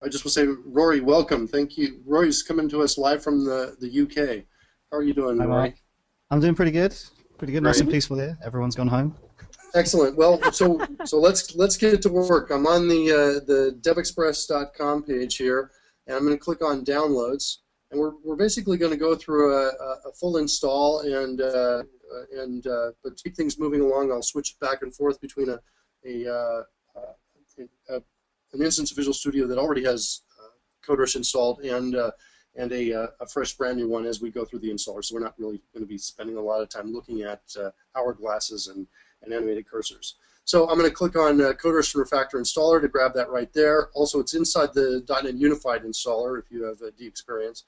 I just will say, Rory, welcome. Thank you. Rory's coming to us live from the UK. How are you doing, Hi, Rory? Mark. I'm doing pretty good. Pretty good. Nice Great. and peaceful here. Everyone's gone home. Excellent. Well, so let's get to work. I'm on the DevExpress.com page here, and I'm going to click on Downloads, and we're basically going to go through a full install but keep things moving along. I'll switch back and forth between an instance of Visual Studio that already has CodeRush installed and a fresh brand new one as we go through the installer. So we're not really going to be spending a lot of time looking at hourglasses and animated cursors. So I'm going to click on CodeRush and Refactor Installer to grab that right there. Also, it's inside the .NET Unified installer if you have DExperience.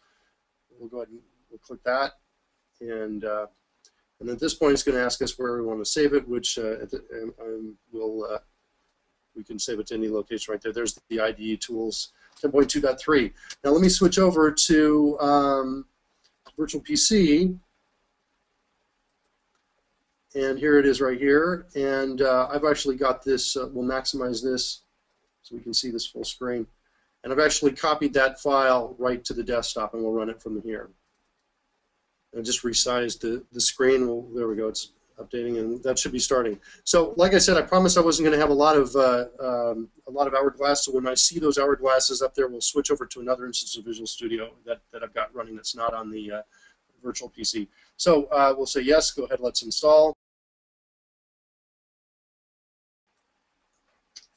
We'll go ahead and we'll click that, and at this point, it's going to ask us where we want to save it, which we can save it to any location right there. There's the IDE tools 10.2.3. Now let me switch over to Virtual PC. And here it is right here. And I've actually got this, we'll maximize this so we can see this full screen. And I've actually copied that file right to the desktop, and we'll run it from here. I just resized the screen. Well, there we go. It's updating, and that should be starting. So, like I said, I promised I wasn't going to have a lot of hourglass. So when I see those hourglasses up there, we'll switch over to another instance of Visual Studio that I've got running that's not on the virtual PC. So we'll say yes. Go ahead. Let's install.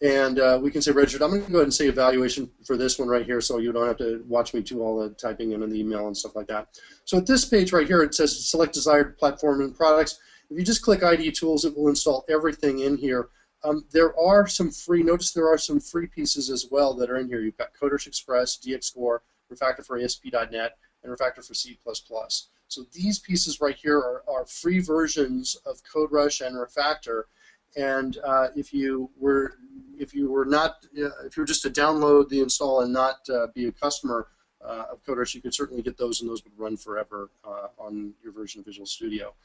And we can say registered. I'm going to go ahead and say evaluation for this one right here, so you don't have to watch me do all the typing in the email and stuff like that. So at this page right here, it says select desired platform and products. If you just click IDE tools, it will install everything in here. There are some free. Notice there are some free pieces as well that are in here. You've got CodeRush Express, DXCore, Refactor for ASP.NET, and Refactor for C++. So these pieces right here are free versions of CodeRush and Refactor. And if you were just to download the install and not be a customer of CodeRush, you could certainly get those, and those would run forever on your version of Visual Studio.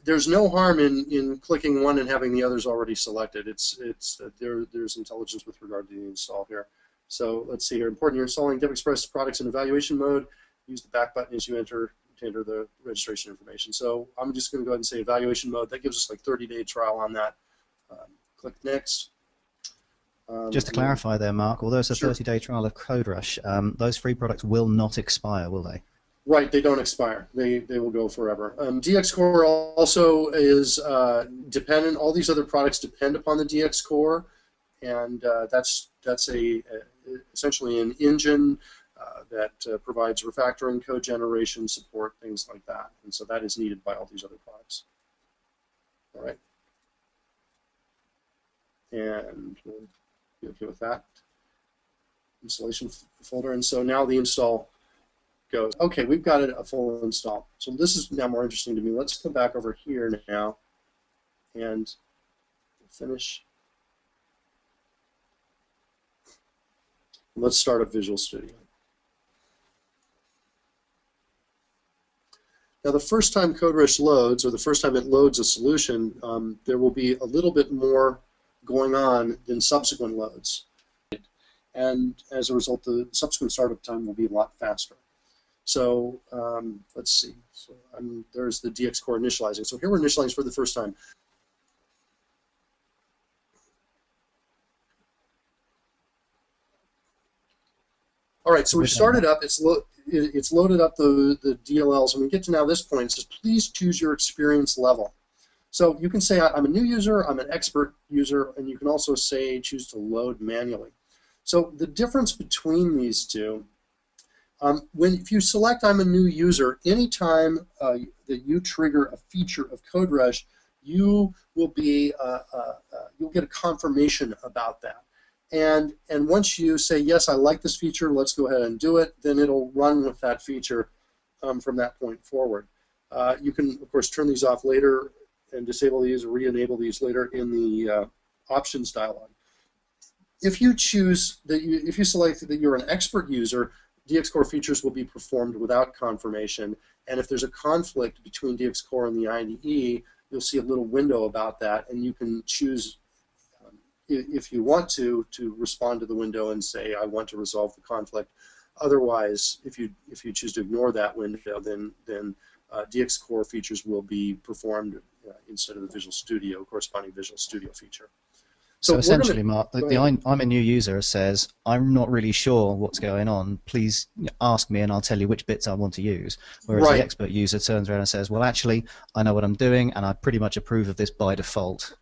There's no harm in clicking one and having the others already selected. There's intelligence with regard to the install here. So let's see here. Important, you're installing DevExpress products in evaluation mode. Use the back button as you enter the registration information. So I'm just going to go ahead and say evaluation mode. That gives us like 30-day trial on that. Click next. Just to clarify there, Mark, although it's a 30-day trial of CodeRush, those free products will not expire, will they? Right, they don't expire. They will go forever. DXCore also is dependent. All these other products depend upon the DXCore, and that's essentially an engine that provides refactoring, code generation, support, things like that. And so that is needed by all these other products. All right. And we'll be okay with that. Installation folder. And so now the install goes. Okay, we've got a full install. So this is now more interesting to me. Let's come back over here now and finish. Let's start up Visual Studio. Now, the first time CodeRush loads, or the first time it loads a solution, there will be a little bit more going on than subsequent loads. And as a result, the subsequent startup time will be a lot faster. So let's see. So there's the DXCore initializing. So here we're initializing for the first time. All right, so we've started up. It's loaded up the DLLs. When we get to now this point, it says, please choose your experience level. So you can say, I'm a new user, I'm an expert user, and you can also say, choose to load manually. So the difference between these two, if you select I'm a new user, anytime that you trigger a feature of CodeRush, you will be you'll get a confirmation about that. And once you say, yes, I like this feature, let's go ahead and do it, then it'll run with that feature from that point forward. You can, of course, turn these off later and disable these or re-enable these later in the options dialog. If you choose that, if you select that you're an expert user, DXCore features will be performed without confirmation. And if there's a conflict between DXCore and the IDE, you'll see a little window about that, and you can choose if you want to respond to the window and say, I want to resolve the conflict. Otherwise, if you choose to ignore that window, then DX Core features will be performed instead of the Visual Studio, corresponding Visual Studio feature. So essentially, Mark, I'm a new user says, I'm not really sure what's going on. Please ask me and I'll tell you which bits I want to use. Whereas the expert user turns around and says, well, actually, I know what I'm doing and I pretty much approve of this by default.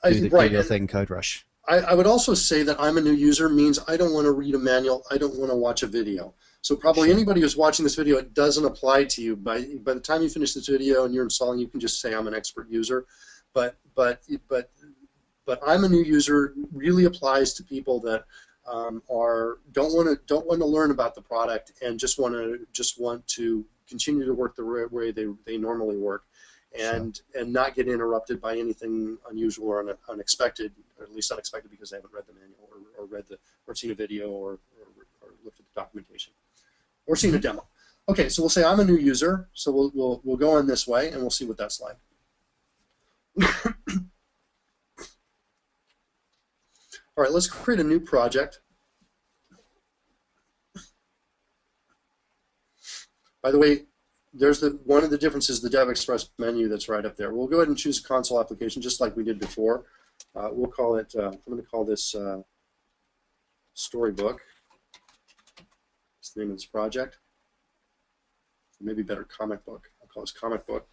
Do your thing, CodeRush. I would also say that I'm a new user means I don't want to read a manual. I don't want to watch a video. So probably anybody who's watching this video, it doesn't apply to you. By the time you finish this video and you're installing, you can just say I'm an expert user. But I'm a new user really applies to people that don't want to learn about the product and just want to continue to work the way they normally work, and not get interrupted by anything unusual or unexpected, or at least unexpected because they haven't read the manual or seen a video or looked at the documentation or seen a demo. Okay, so we'll say I'm a new user, so we'll go on this way and we'll see what that's like. All right, let's create a new project. By the way, there's one of the differences, the DevExpress menu that's right up there. We'll go ahead and choose a console application just like we did before. We'll call it, I'm going to call this Storybook. That's the name of this project. Maybe better Comic Book. I'll call this Comic Book.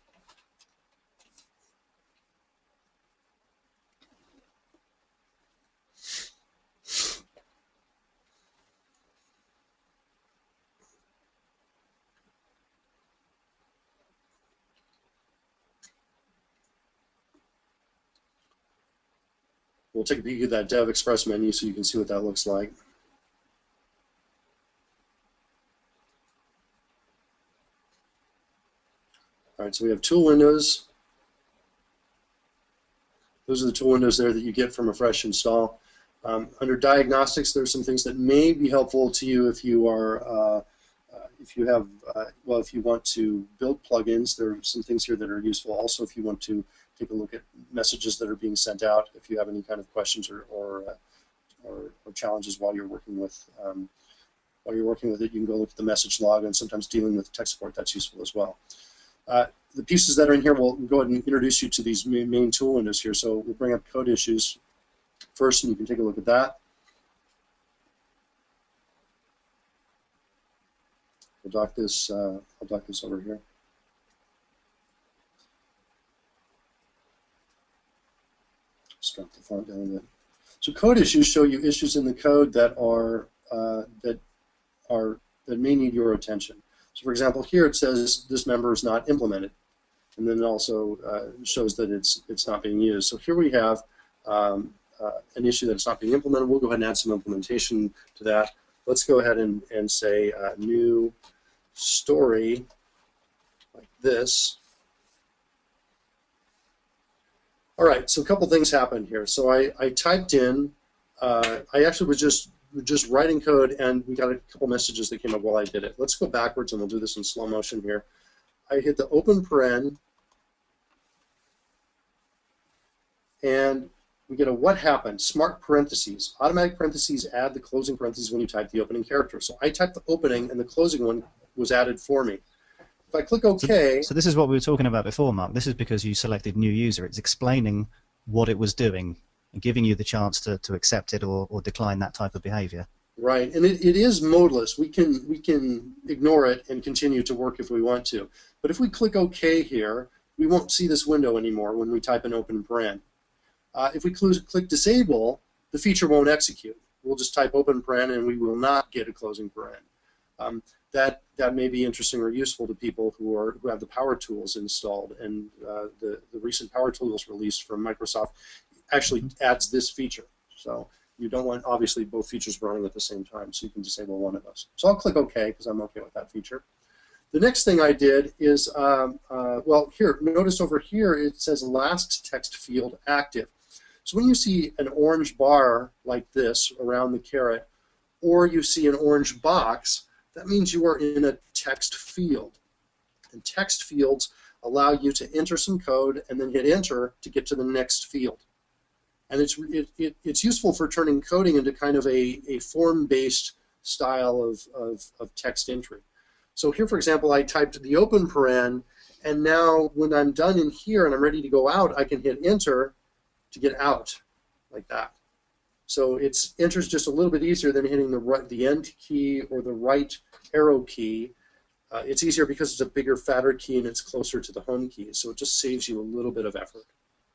We'll take a peek at that DevExpress menu so you can see what that looks like. All right, so we have tool windows. Those are the tool windows there that you get from a fresh install. Under diagnostics, there are some things that may be helpful to you if you are, if you want to build plugins. There are some things here that are useful. Also, if you want to take a look at messages that are being sent out, if you have any kind of questions or challenges while you're working with it, you can go look at the message log, and sometimes dealing with tech support, that's useful as well. The pieces that are in here, we'll go ahead and introduce you to these main tool windows here. So we'll bring up code issues first, and you can take a look at that. I'll dock this over here. Just drop the font down a bit. So code issues show you issues in the code that may need your attention. So for example, here it says this member is not implemented, and then it also shows that it's not being used. So here we have an issue that's not being implemented. We'll go ahead and add some implementation to that. Let's go ahead and say new story like this. All right, so a couple things happened here. So I typed in, I actually was just writing code, and we got a couple messages that came up while I did it. Let's go backwards, and we'll do this in slow motion here. I hit the open paren, and we get a what happened, smart parentheses. Automatic parentheses add the closing parentheses when you type the opening character. So I typed the opening, and the closing one was added for me. If I click OK... So this is what we were talking about before, Mark. This is because you selected new user. It's explaining what it was doing and giving you the chance to accept it or decline that type of behavior. Right, and it is modeless. We can ignore it and continue to work if we want to. But if we click OK here, we won't see this window anymore when we type an open paren. If we click disable, the feature won't execute. We'll just type open paren, and we will not get a closing paren. That may be interesting or useful to people who have the Power Tools installed, and the recent Power Tools release from Microsoft actually adds this feature. So you don't want, obviously, both features running at the same time, so you can disable one of those. So I'll click OK because I'm OK with that feature. The next thing I did is, well, here, notice over here it says last text field active. So when you see an orange bar like this around the caret, or you see an orange box, that means you are in a text field. And text fields allow you to enter some code and then hit enter to get to the next field. And it's useful for turning coding into kind of a form-based style of text entry. So here, for example, I typed the open paren, and now when I'm done in here and I'm ready to go out, I can hit enter to get out, like that. So enter's just a little bit easier than hitting the end key or the right arrow key. It's easier because it's a bigger, fatter key and it's closer to the home key. So it just saves you a little bit of effort.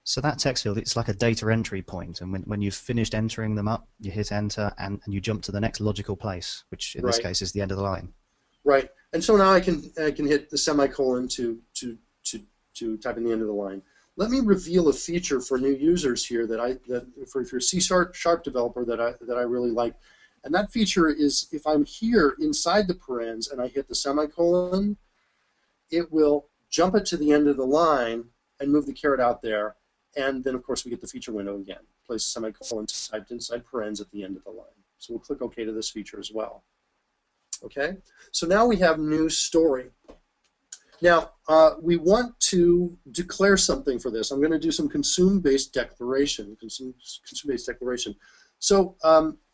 So that text field, it's like a data entry point, and when you've finished entering them up, you hit enter and you jump to the next logical place, which in this case is the end of the line. Right. And so now I can hit the semicolon to type in the end of the line. Let me reveal a feature for new users here if you're a C# developer that I really like. And that feature is if I'm here inside the parens and I hit the semicolon, it will jump it to the end of the line and move the caret out there. And then, of course, we get the feature window again. Place a semicolon typed inside parens at the end of the line. So we'll click OK to this feature as well. Okay, so now we have new story. Now, we want to declare something for this. I'm going to do some consume-based declaration. Consume-based declaration. So,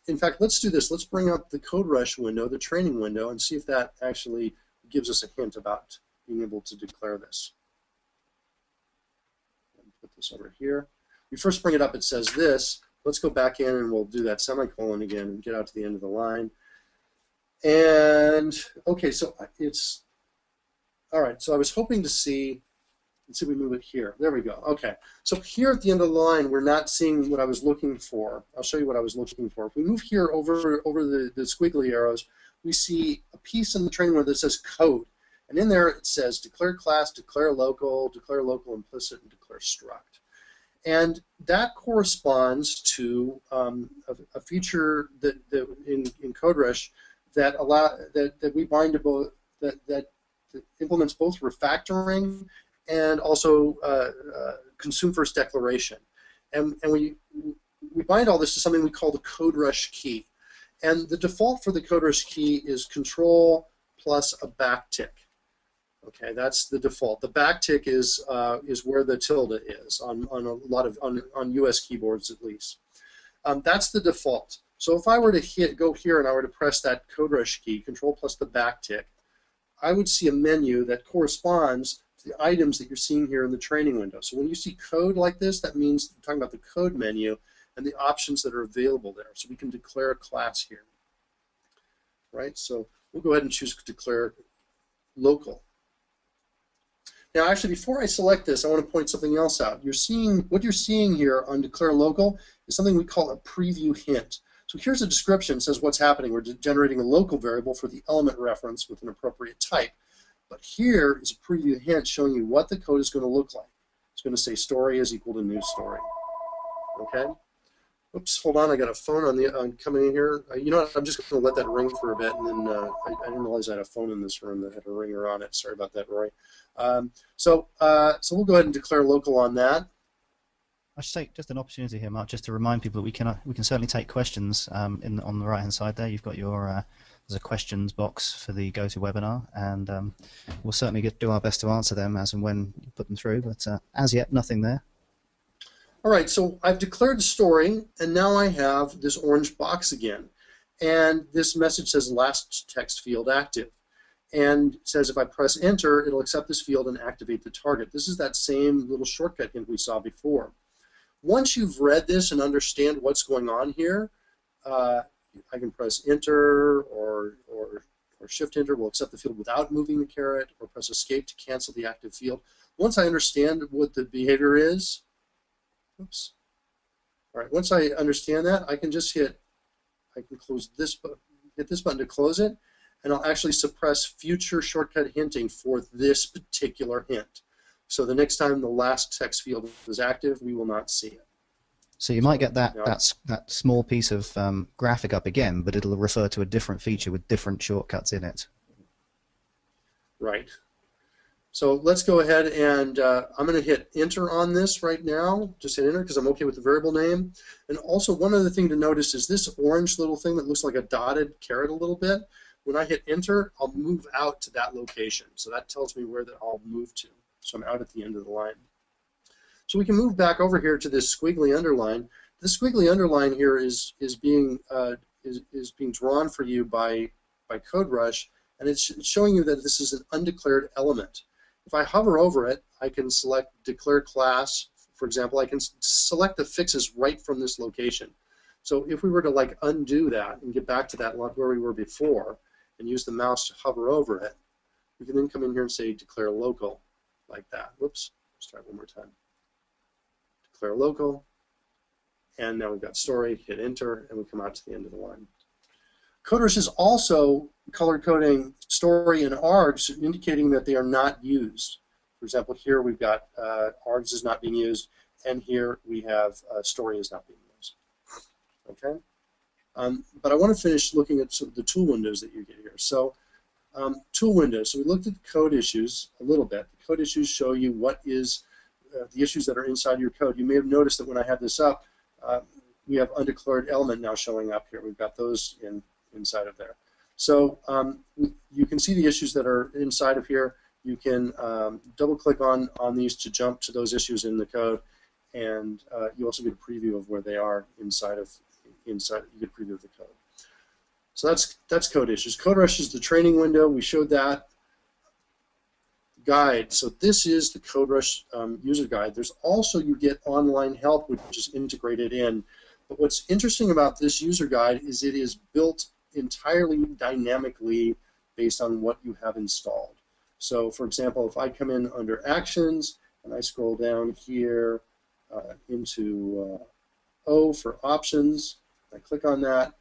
in fact, let's do this. Let's bring up the CodeRush window, the training window, and see if that actually gives us a hint about being able to declare this. Put this over here. We first bring it up, it says this. Let's go back in and we'll do that semicolon again and get out to the end of the line. And, okay, so it's, all right, so I was hoping to see, let's see if we move it here. There we go, okay. So here at the end of the line, we're not seeing what I was looking for. I'll show you what I was looking for. If we move here over the squiggly arrows, we see a piece in the training window that says code. And in there it says declare class, declare local implicit, and declare struct. And that corresponds to a feature that in CodeRush that we bind to both that implements both refactoring and also consume first declaration. And we bind all this to something we call the CodeRush key. And the default for the CodeRush key is control plus a backtick. Okay, that's the default. The backtick is where the tilde is on a lot of on US keyboards at least. That's the default. So if I were to go here and I were to press that CodeRush key, control plus the backtick, I would see a menu that corresponds to the items that you're seeing here in the training window. So when you see code like this, that means you're talking about the code menu and the options that are available there. So we can declare a class here. Right? So we'll go ahead and choose declare local. Now, actually, before I select this, I want to point something else out. What you're seeing here on declare local is something we call a preview hint. So here's a description. It says what's happening. We're generating a local variable for the element reference with an appropriate type. But here is a preview hint showing you what the code is going to look like. It's going to say story is equal to new story. Okay? Oops, hold on. I got a phone coming in here. You know what? I'm just going to let that ring for a bit, and then I didn't realize I had a phone in this room that had a ringer on it. Sorry about that, Roy. So we'll go ahead and declare local on that. I should take just an opportunity here, Mark, just to remind people that we can certainly take questions on the right-hand side there. You've got your there's a questions box for the GoToWebinar, and we'll certainly do our best to answer them as and when you put them through. But as yet, nothing there. All right, so I've declared the story, and now I have this orange box again. And this message says last text field active. And it says if I press enter, it'll accept this field and activate the target. This is that same little shortcut hint we saw before. Once you've read this and understand what's going on here, I can press enter or shift enter will accept the field without moving the caret, or press escape to cancel the active field. Once I understand what the behavior is, oops. All right, once I understand that, I can just close this button, hit this button to close it, and I'll actually suppress future shortcut hinting for this particular hint. So the next time the last text field is active, we will not see it. So you might get that small piece of graphic up again, but it'll refer to a different feature with different shortcuts in it. Right. So let's go ahead and I'm going to hit enter on this right now. Just hit enter because I'm okay with the variable name. And also one other thing to notice is this orange little thing that looks like a dotted caret a little bit. When I hit enter, I'll move out to that location. So that tells me where I'll move to. So I'm out at the end of the line. So we can move back over here to this squiggly underline. this squiggly underline here is being drawn for you by CodeRush, and it's showing you that this is an undeclared element. If I hover over it, I can select declare class. For example, I can select the fixes right from this location. So if we were to like undo that and get back to that where we were before and use the mouse to hover over it, we can then come in here and say declare local like that. Whoops, let's try it one more time. Declare local, and now we've got story, hit enter, and we come out to the end of the line. CodeRush is also color coding story and args, indicating that they are not used. For example, here we've got args is not being used, and here we have story is not being used. Okay, but I want to finish looking at some of the tool windows that you get here. So tool windows. So we looked at the code issues a little bit. The code issues show you what is the issues that are inside your code. You may have noticed that when I had this up, we have undeclared element now showing up here. We've got those inside of there. So you can see the issues that are inside of here. You can double-click on these to jump to those issues in the code, and you also get a preview of where they are inside. You get a preview of the code. So that's code issues. CodeRush is the training window. We showed that. Guide. So this is the CodeRush user guide. There's also, you get online help, which is integrated in. But what's interesting about this user guide is it is built entirely dynamically based on what you have installed. So for example, if I come in under actions and I scroll down here into O for options, I click on that,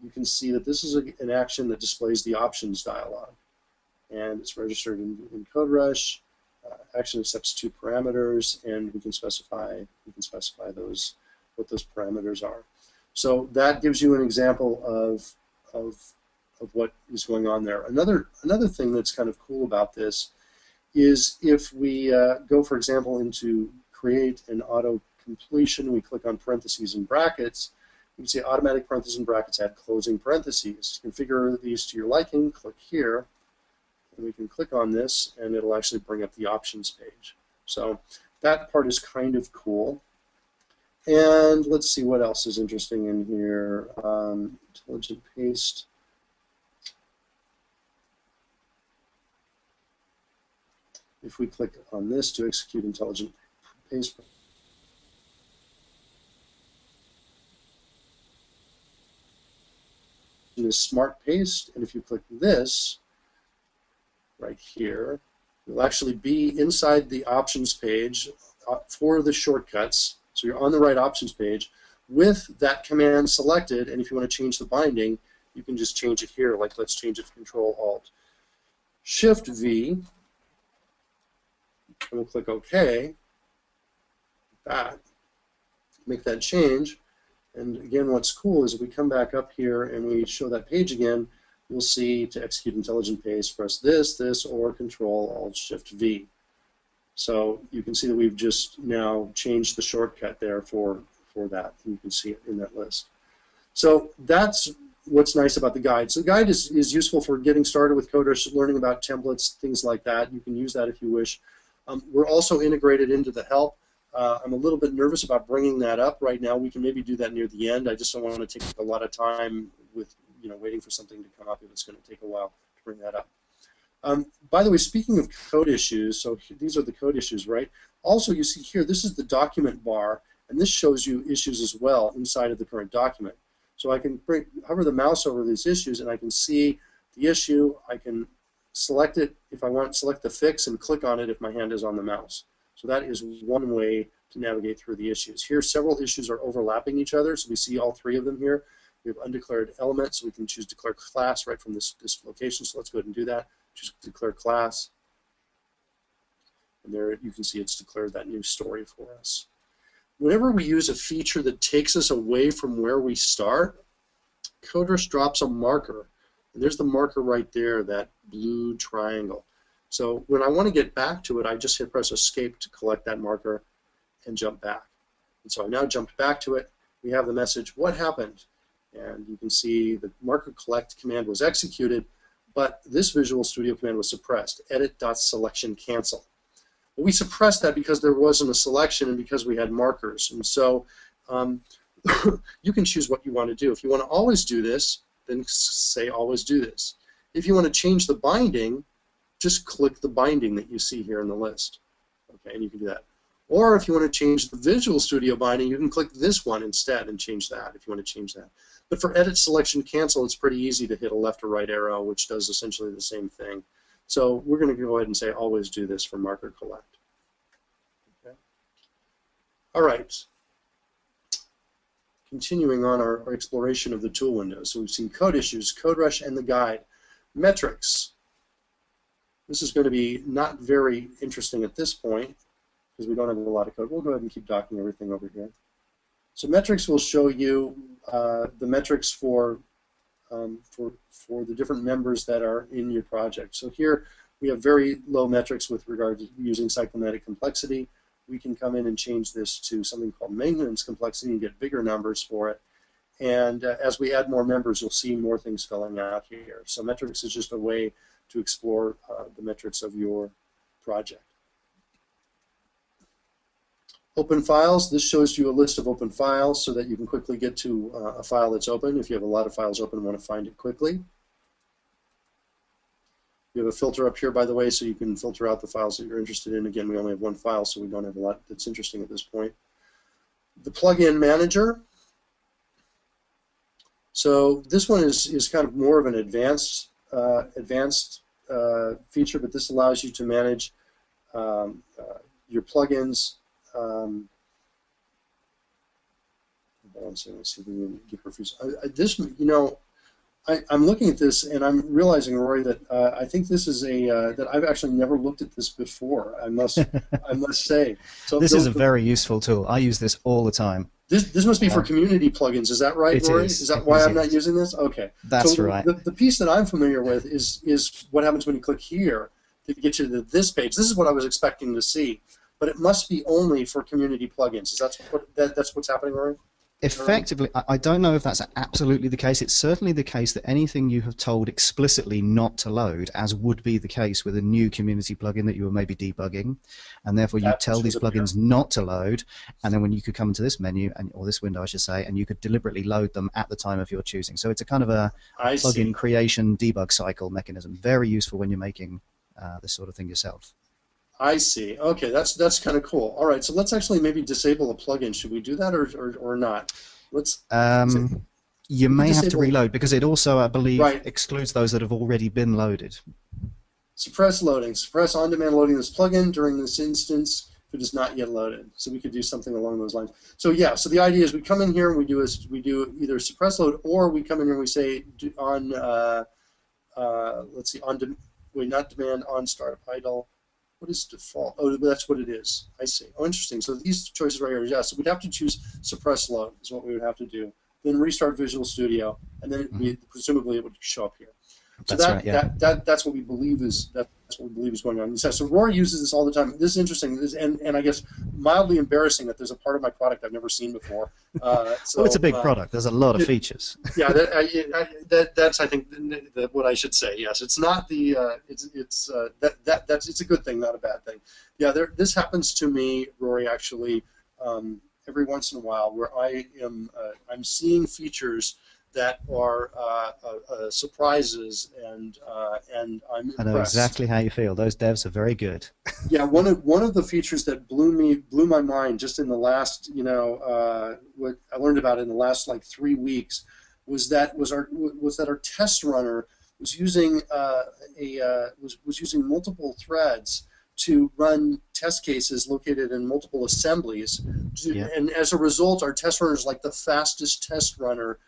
you can see that this is an action that displays the options dialog. And it's registered in CodeRush. Action accepts 2 parameters, and we can specify those, what those parameters are. So that gives you an example of what is going on there. Another thing that's kind of cool about this is if we go, for example, into create an auto completion, we click on parentheses and brackets. You can see automatic parentheses and brackets add closing parentheses. Configure these to your liking. Click here. And we can click on this, and it'll actually bring up the options page. So that part is kind of cool. And let's see what else is interesting in here. Intelligent paste. If we click on this to execute intelligent paste, is smart paste, and if you click this right here, you'll actually be inside the options page for the shortcuts. So you're on the right options page with that command selected, and if you want to change the binding, you can just change it here. Like let's change it to Control-Alt-Shift-V, and we'll click OK. That. Make that change. And again, what's cool is if we come back up here and we show that page again, you'll see to execute intelligent paste, press this, or Control-Alt-Shift-V. So you can see that we've just now changed the shortcut there for that, and you can see it in that list. So that's what's nice about the guide. So the guide is useful for getting started with CodeRush, learning about templates, things like that. You can use that if you wish. We're also integrated into the help. I'm a little bit nervous about bringing that up right now. We can maybe do that near the end. I just don't want to take a lot of time with waiting for something to come up if it's going to take a while to bring that up. By the way, speaking of code issues, so these are the code issues, right? Also, you see here, this is the document bar, and this shows you issues as well inside of the current document. So I can hover the mouse over these issues, and I can see the issue. I can select it if I want, select the fix, and click on it if my hand is on the mouse. So that is one way to navigate through the issues. Here, several issues are overlapping each other, so we see all 3 of them here. We have undeclared elements, so we can choose declare class right from this location. So let's go ahead and do that. Choose declare class. And there you can see it's declared that new story for us. Whenever we use a feature that takes us away from where we start, CodeRush drops a marker. And there's the marker right there, that blue triangle. So when I want to get back to it, I just press escape to collect that marker and jump back. And so I now jumped back to it. We have the message, what happened? And you can see the marker collect command was executed, but this Visual Studio command was suppressed, edit.selectionCancel. Well, we suppressed that because there wasn't a selection and because we had markers. And so um, you can choose what you want to do. If you want to always do this, then say always do this. If you want to change the binding, just click the binding that you see here in the list. Okay, and you can do that. Or if you want to change the Visual Studio binding, you can click this one instead and change that if you want to change that. But for edit, selection, cancel, it's pretty easy to hit a left or right arrow, which does essentially the same thing. So we're going to go ahead and say always do this for marker collect. Okay. All right. Continuing on our exploration of the tool windows. So we've seen code issues, CodeRush, and the guide. Metrics. This is going to be not very interesting at this point because we don't have a lot of code. We'll go ahead and keep docking everything over here. So metrics will show you the metrics for the different members that are in your project. So here we have very low metrics with regard to using cyclomatic complexity. We can come in and change this to something called maintenance complexity and get bigger numbers for it. And as we add more members, you'll see more things filling out here. So metrics is just a way to explore the metrics of your project. Open files. This shows you a list of open files so that you can quickly get to a file that's open. If you have a lot of files open and want to find it quickly. You have a filter up here, by the way, so you can filter out the files that you're interested in. Again, we only have one file, so we don't have a lot that's interesting at this point. The plugin manager. So this one is kind of more of an advanced feature, but this allows you to manage your plugins. Let's see if we can get confused. This, you know, I'm looking at this and I'm realizing, Rory, that I think this is that I've actually never looked at this before. I must say. So this is a very useful tool. I use this all the time. This must be for community plugins. Is that right, Rory? Is that why I'm not using this? Okay. That's so right. The piece that I'm familiar with is what happens when you click here to get you to this page. This is what I was expecting to see, but it must be only for community plugins. Is that's what's happening, Rory? Effectively, I don't know if that's absolutely the case. It's certainly the case that anything you have told explicitly not to load, as would be the case with a new community plugin that you were maybe debugging, and therefore you tell these plugins not to load, and then when you could come into this menu, or this window I should say, and you could deliberately load them at the time of your choosing. So it's a kind of a plugin creation debug cycle mechanism. Very useful when you're making this sort of thing yourself. I see. Okay, that's kind of cool. All right, so let's actually maybe disable a plugin. Should we do that or not? Let's. You may have to reload because it also, I believe, excludes those that have already been loaded. Suppress loading. Suppress on-demand loading of this plugin during this instance if it is not yet loaded. So we could do something along those lines. So yeah. So the idea is we come in here and we do either suppress load or we come in here and we say on let's see not demand on startup idle. What is default? Oh, that's what it is. I see. Oh, interesting. So these choices right here, yeah. So we'd have to choose suppress load is what we would have to do. Then restart Visual Studio, and then presumably it would show up here. So that's what we believe is going on. So Rory uses this all the time. This is interesting. And I guess mildly embarrassing that there's a part of my product I've never seen before. Well, it's a big product. There's a lot of features. Yeah, that's I think what I should say. Yes, it's not the it's a good thing, not a bad thing. Yeah, this happens to me, Rory, actually every once in a while, where I'm seeing features that are surprises, and I'm impressed. I know exactly how you feel. Those devs are very good. Yeah, one of the features that blew my mind just in the last, what I learned about it in the last like 3 weeks was that our test runner was using was using multiple threads to run test cases located in multiple assemblies, and as a result, our test runner is like the fastest test runner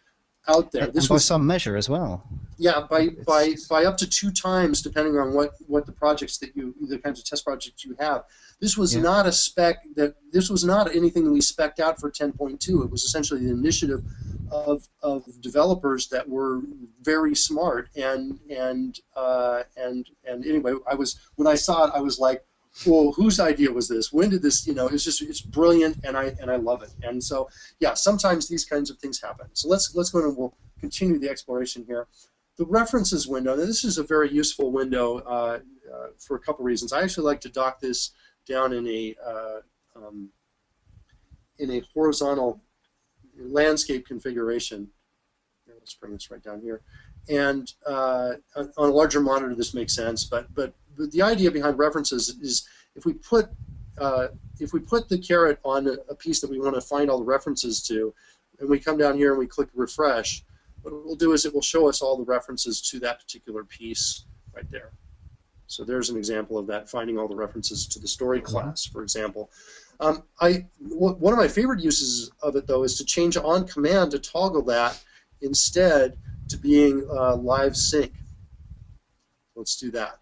out there. This was by some measure as well. Yeah, by up to 2 times, depending on what the projects the kinds of test projects you have. This was not a spec this was not anything we spec'd out for 10.2. It was essentially the initiative of developers that were very smart and anyway, when I saw it, I was like, well, whose idea was this? When did this? It's brilliant, and I love it. And so, yeah, sometimes these kinds of things happen. So let's go and we'll continue the exploration here. The references window. Now, this is a very useful window for a couple reasons. I actually like to dock this down in a horizontal landscape configuration. Let's bring this right down here. And on a larger monitor, this makes sense. But the idea behind references is if we put the caret on a piece that we want to find all the references to, and we come down here and we click refresh, what it will do is it will show us all the references to that particular piece right there. So there's an example of that, finding all the references to the story class, for example. One of my favorite uses of it, though, is to change on command to toggle that instead to being live sync. Let's do that.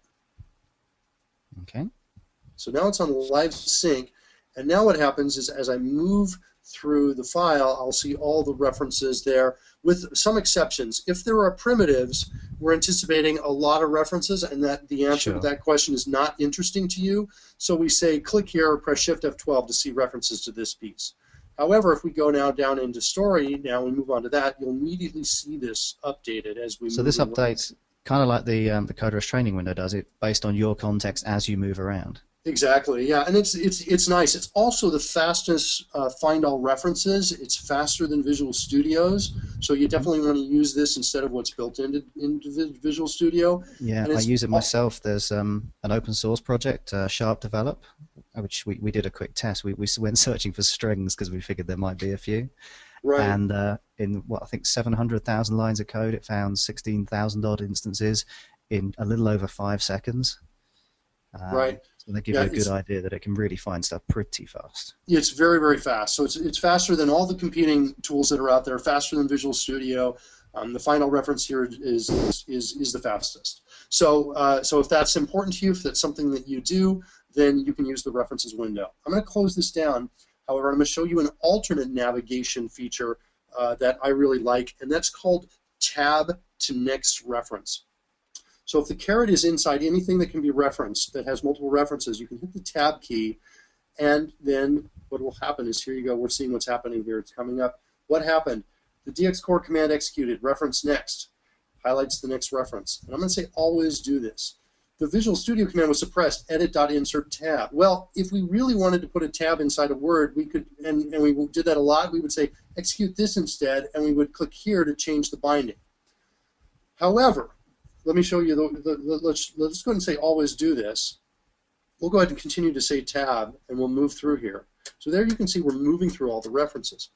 Okay. So now it's on live sync, and now what happens is as I move through the file, I'll see all the references there, with some exceptions. If there are primitives, we're anticipating a lot of references, and that the answer to that question is not interesting to you. So we say click here or press Shift F12 to see references to this piece. However, if we go now down into story, now we move on to that, you'll immediately see this updated as we move. So this updates kind of like the CodeRush training window does it, based on your context as you move around. Exactly, yeah, and it's nice. It's also the fastest find all references. It's faster than Visual Studio's, so you definitely want to use this instead of what's built into Visual Studio. Yeah, I use it myself. There's an open source project, Sharp Develop, which we did a quick test. We went searching for strings because we figured there might be a few. Right. And in what I think 700,000 lines of code, it found 16,000 odd instances in a little over 5 seconds. Right. So they give you a good idea that it can really find stuff pretty fast. It's very, very fast. So it's faster than all the competing tools that are out there, faster than Visual Studio. The final reference here is the fastest. So so if that's important to you, if that's something that you do, then you can use the references window. I'm going to close this down. However, I'm going to show you an alternate navigation feature that I really like, and that's called Tab to Next Reference. So if the caret is inside anything that can be referenced, that has multiple references, you can hit the Tab key, and then what will happen is, here you go, we're seeing what's happening here. It's coming up. What happened? The dxcore command executed, reference next, highlights the next reference. And I'm going to say always do this. The Visual Studio command was suppressed, edit.insert tab. Well, if we really wanted to put a tab inside a word, we could, and we did that a lot, we would say execute this instead, and we would click here to change the binding. However, let me show you, let's go ahead and say always do this. We'll go ahead and continue to say tab, and we'll move through here. So there you can see we're moving through all the references.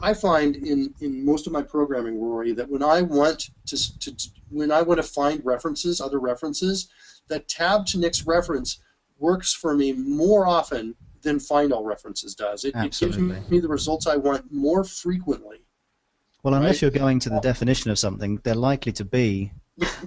I find in most of my programming, Rory, that when I want to find references, other references, that tab to next reference works for me more often than find all references does. It gives me the results I want more frequently. Well, unless you're going to the definition of something, they're likely to be,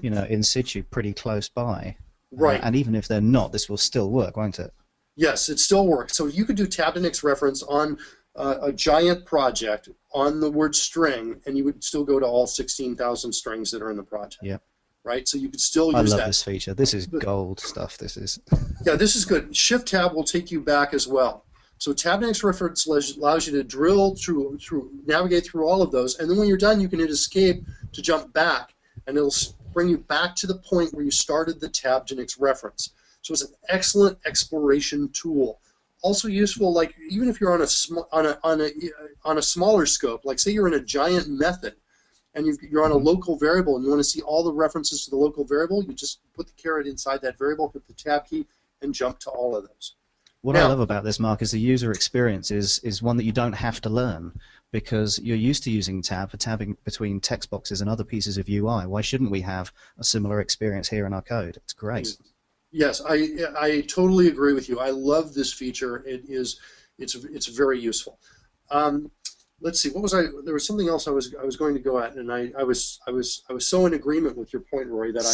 you know, in situ pretty close by. Right. And even if they're not, this will still work, won't it? Yes, it still works. So you could do tab to next reference on a giant project on the word string, and you would still go to all 16,000 strings that are in the project. Yeah. Right? So you could still use that. I love this feature. This is gold stuff. This is. Yeah, this is good. Shift tab will take you back as well. So tab to next reference allows you to drill through, navigate through all of those, and then when you're done, you can hit escape to jump back, and it'll bring you back to the point where you started the tab to next reference. So it's an excellent exploration tool. Also useful, like even if you're on a smaller scope, like say you're in a giant method, and you're on a local variable, and you want to see all the references to the local variable, you just put the caret inside that variable, hit the tab key, and jump to all of those. What I love about this, Mark, is the user experience is one that you don't have to learn, because you're used to using tab for tabbing between text boxes and other pieces of UI. Why shouldn't we have a similar experience here in our code? It's great. Yes, I totally agree with you. I love this feature. It's very useful. Let's see. What was there was something else I was going to go at, and I was so in agreement with your point, Rory, that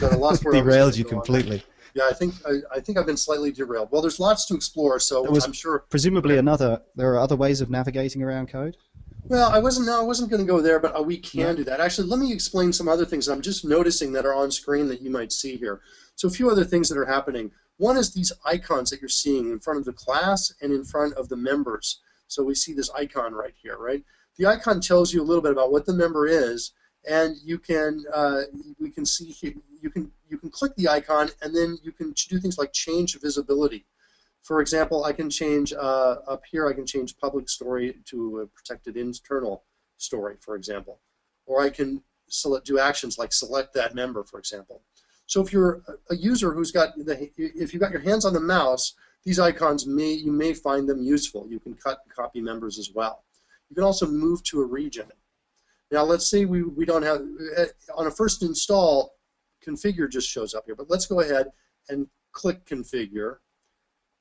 that I lost where derailed you completely. Yeah, I think I've been slightly derailed. Well, there's lots to explore, so I'm sure. Presumably, there are other ways of navigating around code. Well, I wasn't going to go there, but we can do that. Actually, let me explain some other things that I'm just noticing that are on screen that you might see here. So a few other things that are happening. One is these icons that you're seeing in front of the class and in front of the members. So we see this icon right here, right? The icon tells you a little bit about what the member is, and you can we can see here, you can click the icon, and then you can do things like change visibility. For example, I can change up here. I can change public story to a protected internal story, for example, or I can do actions like select that member, for example. So if you're a user who's got if you've got your hands on the mouse, these icons you may find them useful. You can cut and copy members as well. You can also move to a region. Now let's say we don't have on a first install, configure just shows up here, but let's go ahead and click configure.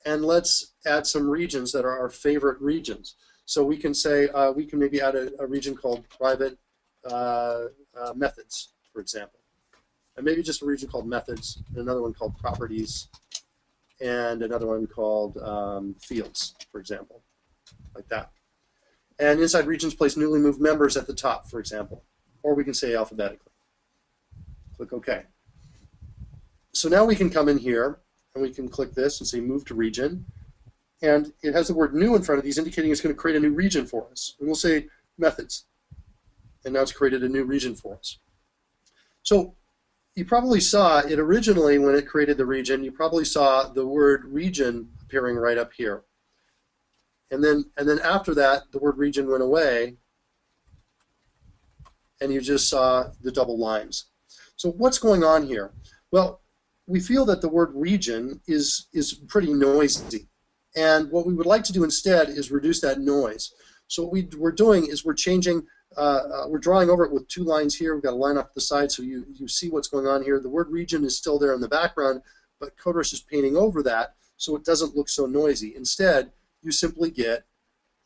And let's add some regions that are our favorite regions. So we can say, we can maybe add a region called private methods, for example. And maybe just a region called methods, and another one called properties, and another one called fields, for example, like that. And inside regions, place newly moved members at the top, for example. Or we can say alphabetically. Click OK. So now we can come in here, and we can click this and say move to region, and it has the word new in front of these indicating it's going to create a new region for us. And we'll say methods, and now it's created a new region for us. So you probably saw it originally when it created the region, you probably saw the word region appearing right up here. And then after that, the word region went away, and you just saw the double lines. So what's going on here? Well, we feel that the word region is pretty noisy, and what we would like to do instead is reduce that noise. So what we're doing is we're changing, we're drawing over it with two lines here. We've got a line off the side so you see what's going on here. The word region is still there in the background, but CodeRush is painting over that so it doesn't look so noisy. Instead, you simply get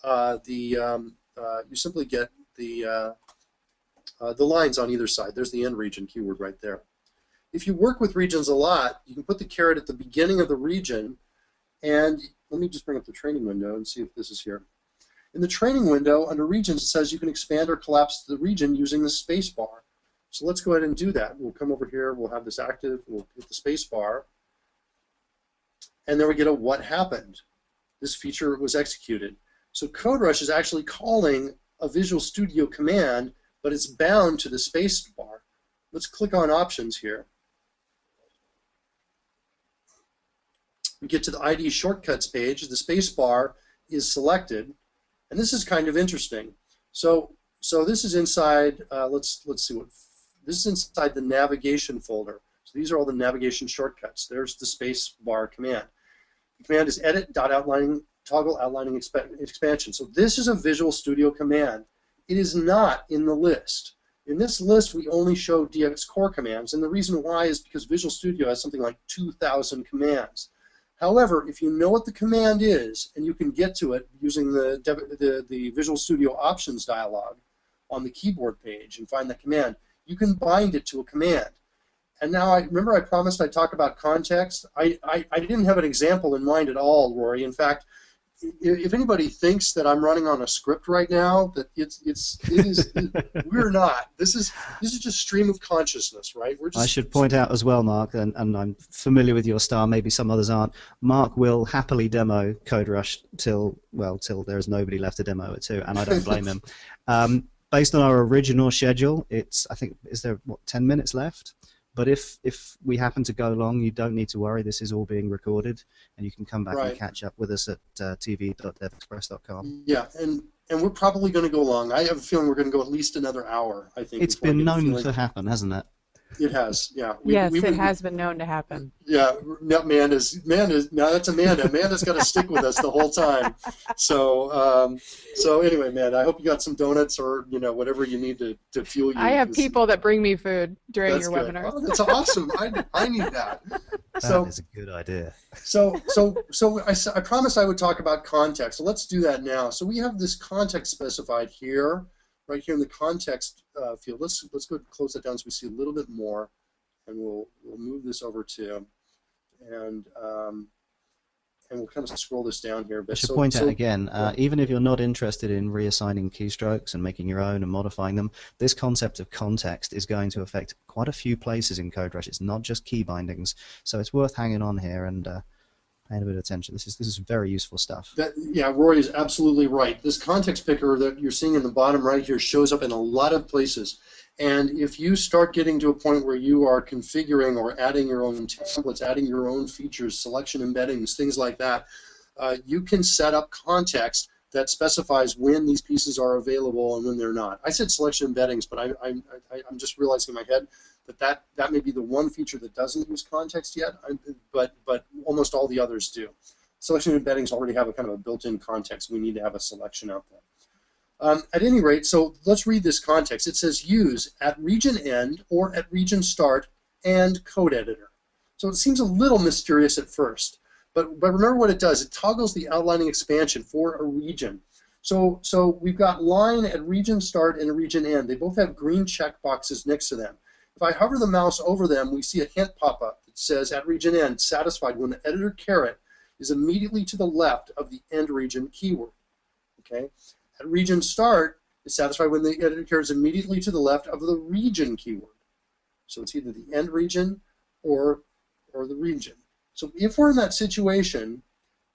the lines on either side. There's the end region keyword right there. If you work with regions a lot, you can put the caret at the beginning of the region, and let me just bring up the training window and see if this is here. In the training window, under regions, it says you can expand or collapse the region using the spacebar. So let's go ahead and do that. We'll come over here, we'll have this active, we'll hit the spacebar, and then we get a what happened. This feature was executed. So CodeRush is actually calling a Visual Studio command, but it's bound to the spacebar. Let's click on options here. We get to the ID shortcuts page. The spacebar is selected, and this is kind of interesting. So this is inside. Let's see what this is inside the navigation folder. So these are all the navigation shortcuts. There's the spacebar command. The command is edit.outlining toggle outlining expansion. So this is a Visual Studio command. It is not in the list. In this list, we only show DX core commands, and the reason why is because Visual Studio has something like 2,000 commands. However, if you know what the command is, and you can get to it using the Visual Studio options dialog on the keyboard page and find the command, you can bind it to a command. And now, remember I promised I'd talk about context? I didn't have an example in mind at all, Rory. In fact, if anybody thinks that I'm running on a script right now, that it is we're not. This is just stream of consciousness, right? We're just, I should point out as well, Mark, and I'm familiar with your style. Maybe some others aren't. Mark will happily demo CodeRush till there's nobody left to demo it to, and I don't blame him. Based on our original schedule, I think is there 10 minutes left? But if we happen to go long, you don't need to worry. This is all being recorded, and you can come back and catch up with us at tv.devexpress.com. Yeah, and we're probably going to go long. I have a feeling we're going to go at least another hour, I think. It's been known to happen, hasn't it? It has, yeah. It has been known to happen. Yeah, now that's Amanda. Amanda's got to stick with us the whole time. So anyway, Amanda, I hope you got some donuts or whatever you need to fuel you. I have people that bring me food during your webinar. Oh, that's awesome. I need that. That is a good idea. So I promised I would talk about context. So let's do that now. So we have this context specified here. Right here in the context field, let's go close that down so we see a little bit more, and we'll move this over to, and we'll kind of scroll this down here. I should point out again, even if you're not interested in reassigning keystrokes and making your own and modifying them, this concept of context is going to affect quite a few places in CodeRush. It's not just key bindings, so it's worth hanging on here and paying a bit of attention. This is very useful stuff. Yeah, Rory is absolutely right. This context picker that you're seeing in the bottom right here shows up in a lot of places. And if you start getting to a point where you are configuring or adding your own templates, adding your own features, selection embeddings, things like that, you can set up context that specifies when these pieces are available and when they're not. I said selection embeddings, but I'm just realizing in my head that may be the one feature that doesn't use context yet, but almost all the others do. Selection embeddings already have a kind of a built-in context. We need to have a selection out there. At any rate, so let's read this context. It says use at region end or at region start and code editor. So it seems a little mysterious at first, but remember what it does. It toggles the outlining expansion for a region. So we've got line at region start and region end. They both have green check boxes next to them. If I hover the mouse over them, we see a hint pop up that says at region end, satisfied when the editor caret is immediately to the left of the end region keyword. Okay. At region start is satisfied when the editor caret is immediately to the left of the region keyword. So it's either the end region or the region. So if we're in that situation,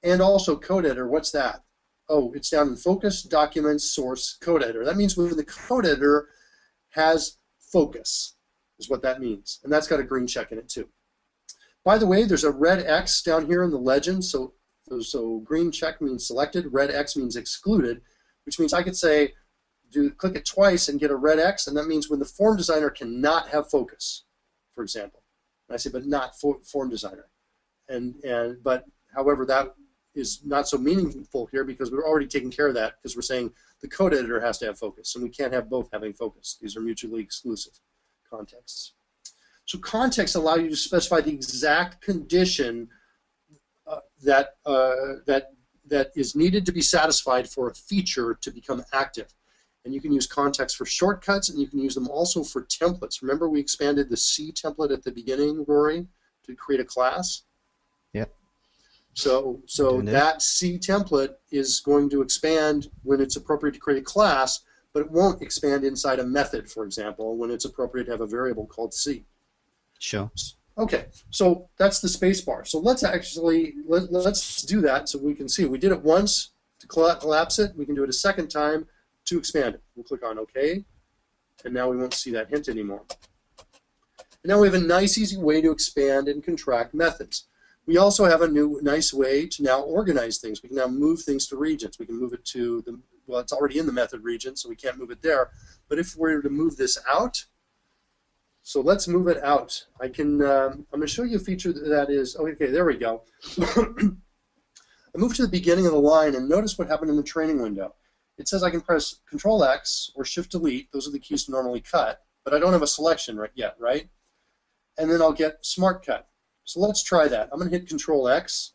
and also code editor, what's that? Oh, it's down in focus, documents, source, code editor. That means when the code editor has focus, is what that means. And that's got a green check in it too. By the way, there's a red X down here in the legend. So green check means selected, red X means excluded, which means I could say, click it twice and get a red X, and that means when the form designer cannot have focus, for example. And I say, but not form designer. But however, that is not so meaningful here because we're already taking care of that because we're saying the code editor has to have focus, and we can't have both having focus. These are mutually exclusive contexts. So contexts allow you to specify the exact condition that is needed to be satisfied for a feature to become active. And you can use context for shortcuts, and you can use them also for templates. Remember we expanded the C template at the beginning, Rory, to create a class? Yep. So that C template is going to expand when it's appropriate to create a class, but it won't expand inside a method, for example, when it's appropriate to have a variable called C. Sure. Okay, so that's the spacebar. So let's actually let's do that so we can see. We did it once to collapse it. We can do it a second time to expand it. We'll click on OK, and now we won't see that hint anymore. And now we have a nice, easy way to expand and contract methods. We also have a new, nice way to now organize things. We can now move things to regions. We can move it to the, well, it's already in the method region, so we can't move it there. But if we were to move this out, so let's move it out. I can, I'm going to show you a feature that is, okay, there we go. I moved to the beginning of the line, and notice what happened in the training window. It says I can press Control-X or Shift-Delete. Those are the keys to normally cut, but I don't have a selection yet, right? And then I'll get Smart Cut. So let's try that. I'm going to hit Control-X.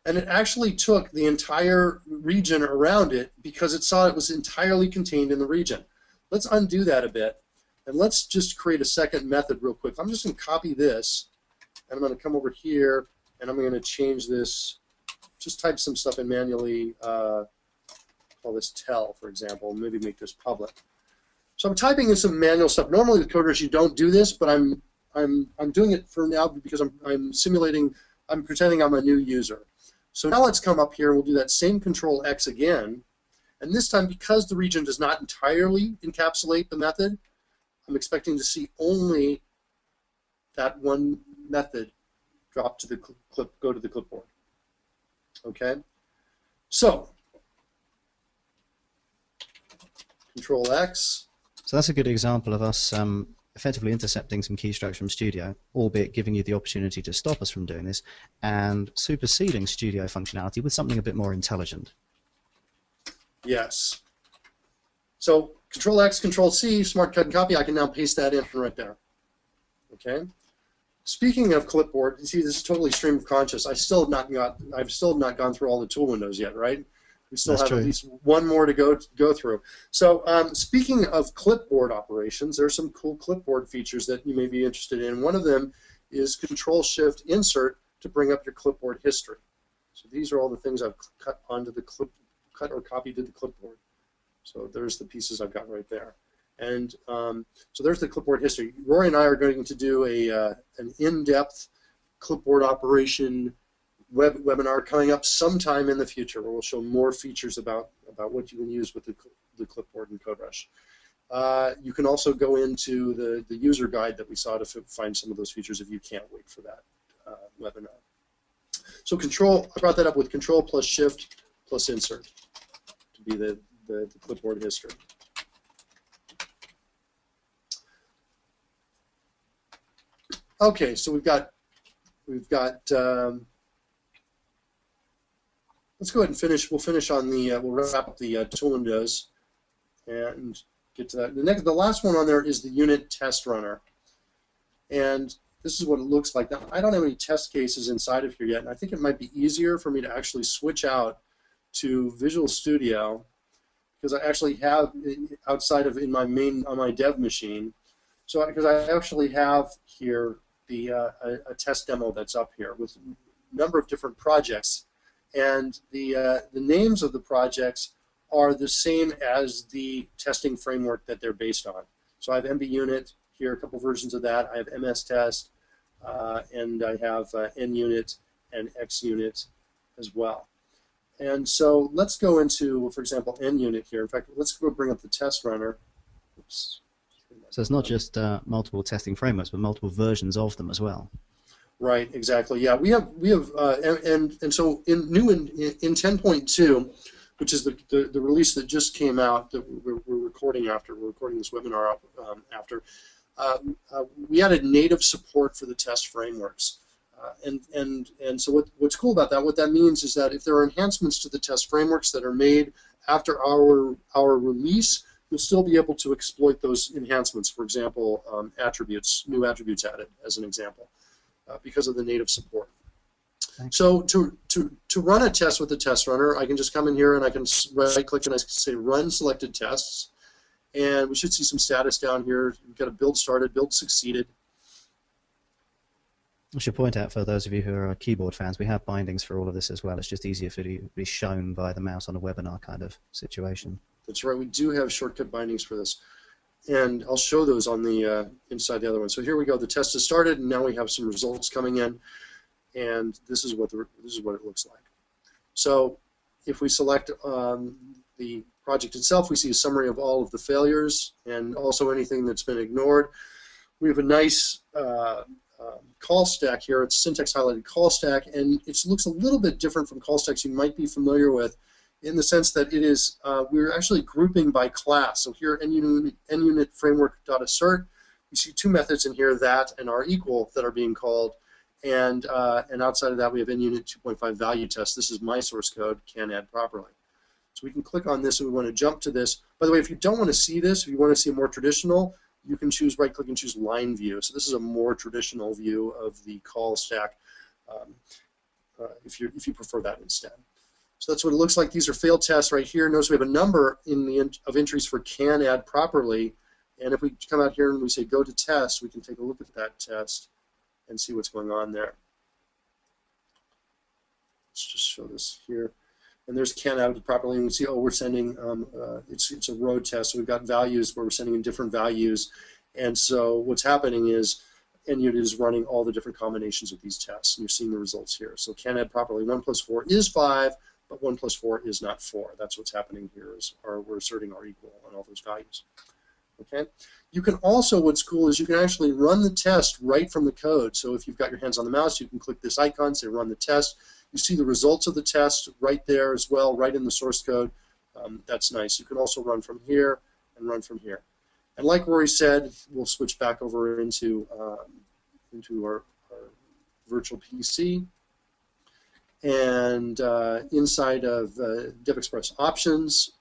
And it actually took the entire region around it because it saw it was entirely contained in the region. Let's undo that a bit, and let's just create a second method real quick. I'm just going to copy this, and I'm going to come over here, and I'm going to change this. Just type some stuff in manually. Call this tell, for example. Maybe make this public. So I'm typing in some manual stuff. Normally with CodeRush you don't do this, but I'm doing it for now because I'm simulating. I'm pretending I'm a new user. So now let's come up here and we'll do that same Control-X again. And this time, because the region does not entirely encapsulate the method, I'm expecting to see only that one method drop to the go to the clipboard. Okay? So, Control-X. So that's a good example of us effectively intercepting some key structure from Studio, albeit giving you the opportunity to stop us from doing this, and superseding Studio functionality with something a bit more intelligent. Yes. So Control-X, Control-C, Smart Cut and Copy, I can now paste that in right there. Okay? Speaking of Clipboard, you see this is totally stream of conscious. I've still not gone through all the tool windows yet, right? We still have at least one more to go through. So speaking of clipboard operations, there are some cool clipboard features that you may be interested in. One of them is Control-Shift-Insert to bring up your clipboard history. So these are all the things I've cut onto the cut or copied to the clipboard. So there's the pieces I've got right there. And so there's the clipboard history. Rory and I are going to do an in-depth clipboard operation webinar coming up sometime in the future where we'll show more features about what you can use with the clipboard in CodeRush. You can also go into the user guide that we saw to find some of those features if you can't wait for that webinar. So control, I brought that up with control plus shift plus insert to be the clipboard history. Okay, so we've got let's go ahead and finish. We'll finish on the we'll wrap up the tool windows and get to that. The last one on there is the unit test runner, and this is what it looks like. Now, I don't have any test cases inside of here yet, and I think it might be easier for me to actually switch out to Visual Studio, because I actually have outside of on my dev machine. So because I actually have here the a test demo that's up here with a number of different projects, and the names of the projects are the same as the testing framework that they're based on. So I have MBUnit here, a couple versions of that. I have MS Test, and I have NUnit and XUnit as well. And so let's go into, for example, NUnit here. In fact, let's go bring up the test runner. Oops. So it's not just multiple testing frameworks, but multiple versions of them as well. Right, exactly. Yeah, we have and so in 10.2, which is the release that just came out that we're recording after. We're recording this webinar up, after. We added native support for the test frameworks. And so what's cool about that, what that means is that if there are enhancements to the test frameworks that are made after our release, you'll still be able to exploit those enhancements. For example, new attributes added, as an example, because of the native support. Thanks. So to run a test with the test runner, I can just come in here and I can right-click and I can say Run Selected Tests, and we should see some status down here. We've got a build started, build succeeded. I should point out for those of you who are keyboard fans, we have bindings for all of this as well. It's just easier for it to be shown by the mouse on a webinar kind of situation. That's right. We do have shortcut bindings for this, and I'll show those on the inside the other one. So here we go. The test has started, and now we have some results coming in, and this is what it looks like. So if we select the project itself, we see a summary of all of the failures and also anything that's been ignored. We have a nice call stack here. It's syntax highlighted call stack, and it looks a little bit different from call stacks you might be familiar with, in the sense that it is we're actually grouping by class. So here, NUnit framework.assert, you see two methods in here, that and are equal, that are being called, and outside of that we have NUnit 2.5 value test. This is my source code, can add properly. So we can click on this if we want to jump to this. By the way, if you don't want to see this, if you want to see a more traditional, you can choose right-click and choose line view. So this is a more traditional view of the call stack if you prefer that instead. So that's what it looks like. These are failed tests right here. Notice we have a number of entries for can add properly. And if we come out here and we say go to test, we can take a look at that test and see what's going on there. Let's just show this here. And there's can add properly, and we see, oh, we're sending, it's a row test, so we've got values where we're sending in different values. And so what's happening is NUnit is running all the different combinations of these tests, and you're seeing the results here. So can add properly, 1 plus 4 is 5, but 1 plus 4 is not 4. That's what's happening here, is we're asserting our equal on all those values. Okay. You can also, what's cool is you can actually run the test right from the code. So if you've got your hands on the mouse, you can click this icon, say run the test. You see the results of the test right there as well, right in the source code. That's nice. You can also run from here and run from here. And like Rory said, we'll switch back over into our virtual PC. And inside of DevExpress options,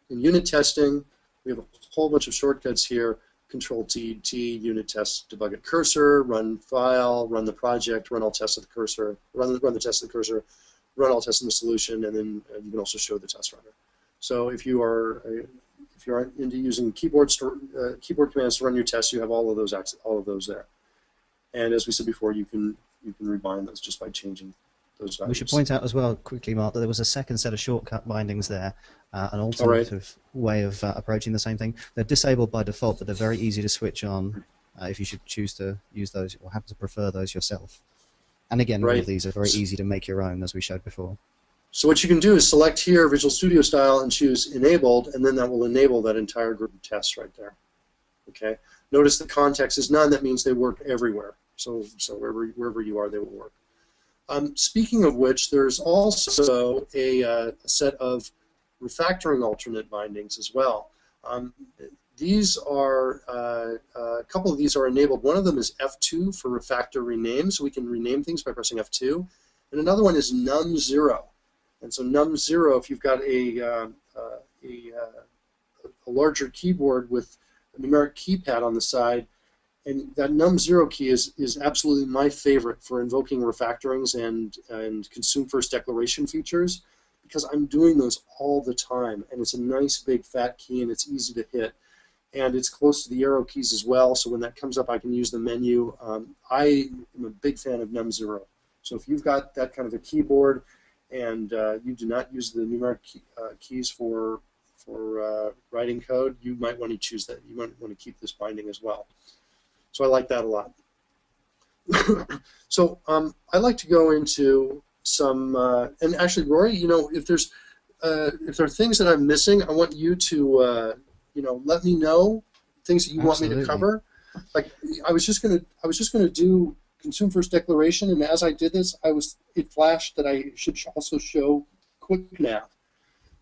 in unit testing, we have a whole bunch of shortcuts here. Control-T, unit test, debug at cursor, run file, run the project, run all tests of the cursor, run the test of the cursor, run all tests in the solution, and then you can also show the test runner. So if you are into using keyboard commands to run your tests, you have all of those there. And as we said before, you can rebind those just by changing those values. We should point out as well quickly, Mark, that there was a second set of shortcut bindings there, an alternative way of approaching the same thing. They're disabled by default, but they're very easy to switch on if you should choose to use those or happen to prefer those yourself. And again, all right? of these are very easy to make your own, as we showed before. So what you can do is select here Visual Studio Style and choose Enabled, and then that will enable that entire group of tests right there. Okay. Notice the context is none. That means they work everywhere. So wherever you are, they will work. Speaking of which, there's also a set of refactoring alternate bindings as well. These are a couple of these are enabled. One of them is F2 for refactor rename, so we can rename things by pressing F2, and another one is num0. And so num0, if you've got a larger keyboard with a numeric keypad on the side, and that num0 key is absolutely my favorite for invoking refactorings and consume first declaration features, because I'm doing those all the time, and it's a nice big fat key and it's easy to hit, and it's close to the arrow keys as well, so when that comes up I can use the menu. I am a big fan of num0. So if you've got that kind of a keyboard and you do not use the numeric keys for writing code, you might want to choose that. You might want to keep this binding as well. So I like that a lot. So I'd like to go into some, and actually, Rory, you know, if there are things that I'm missing, I want you to, you know, let me know things that you want me to cover. Like I was just gonna do consume first declaration, and as I did this, it flashed that I should also show quick nav.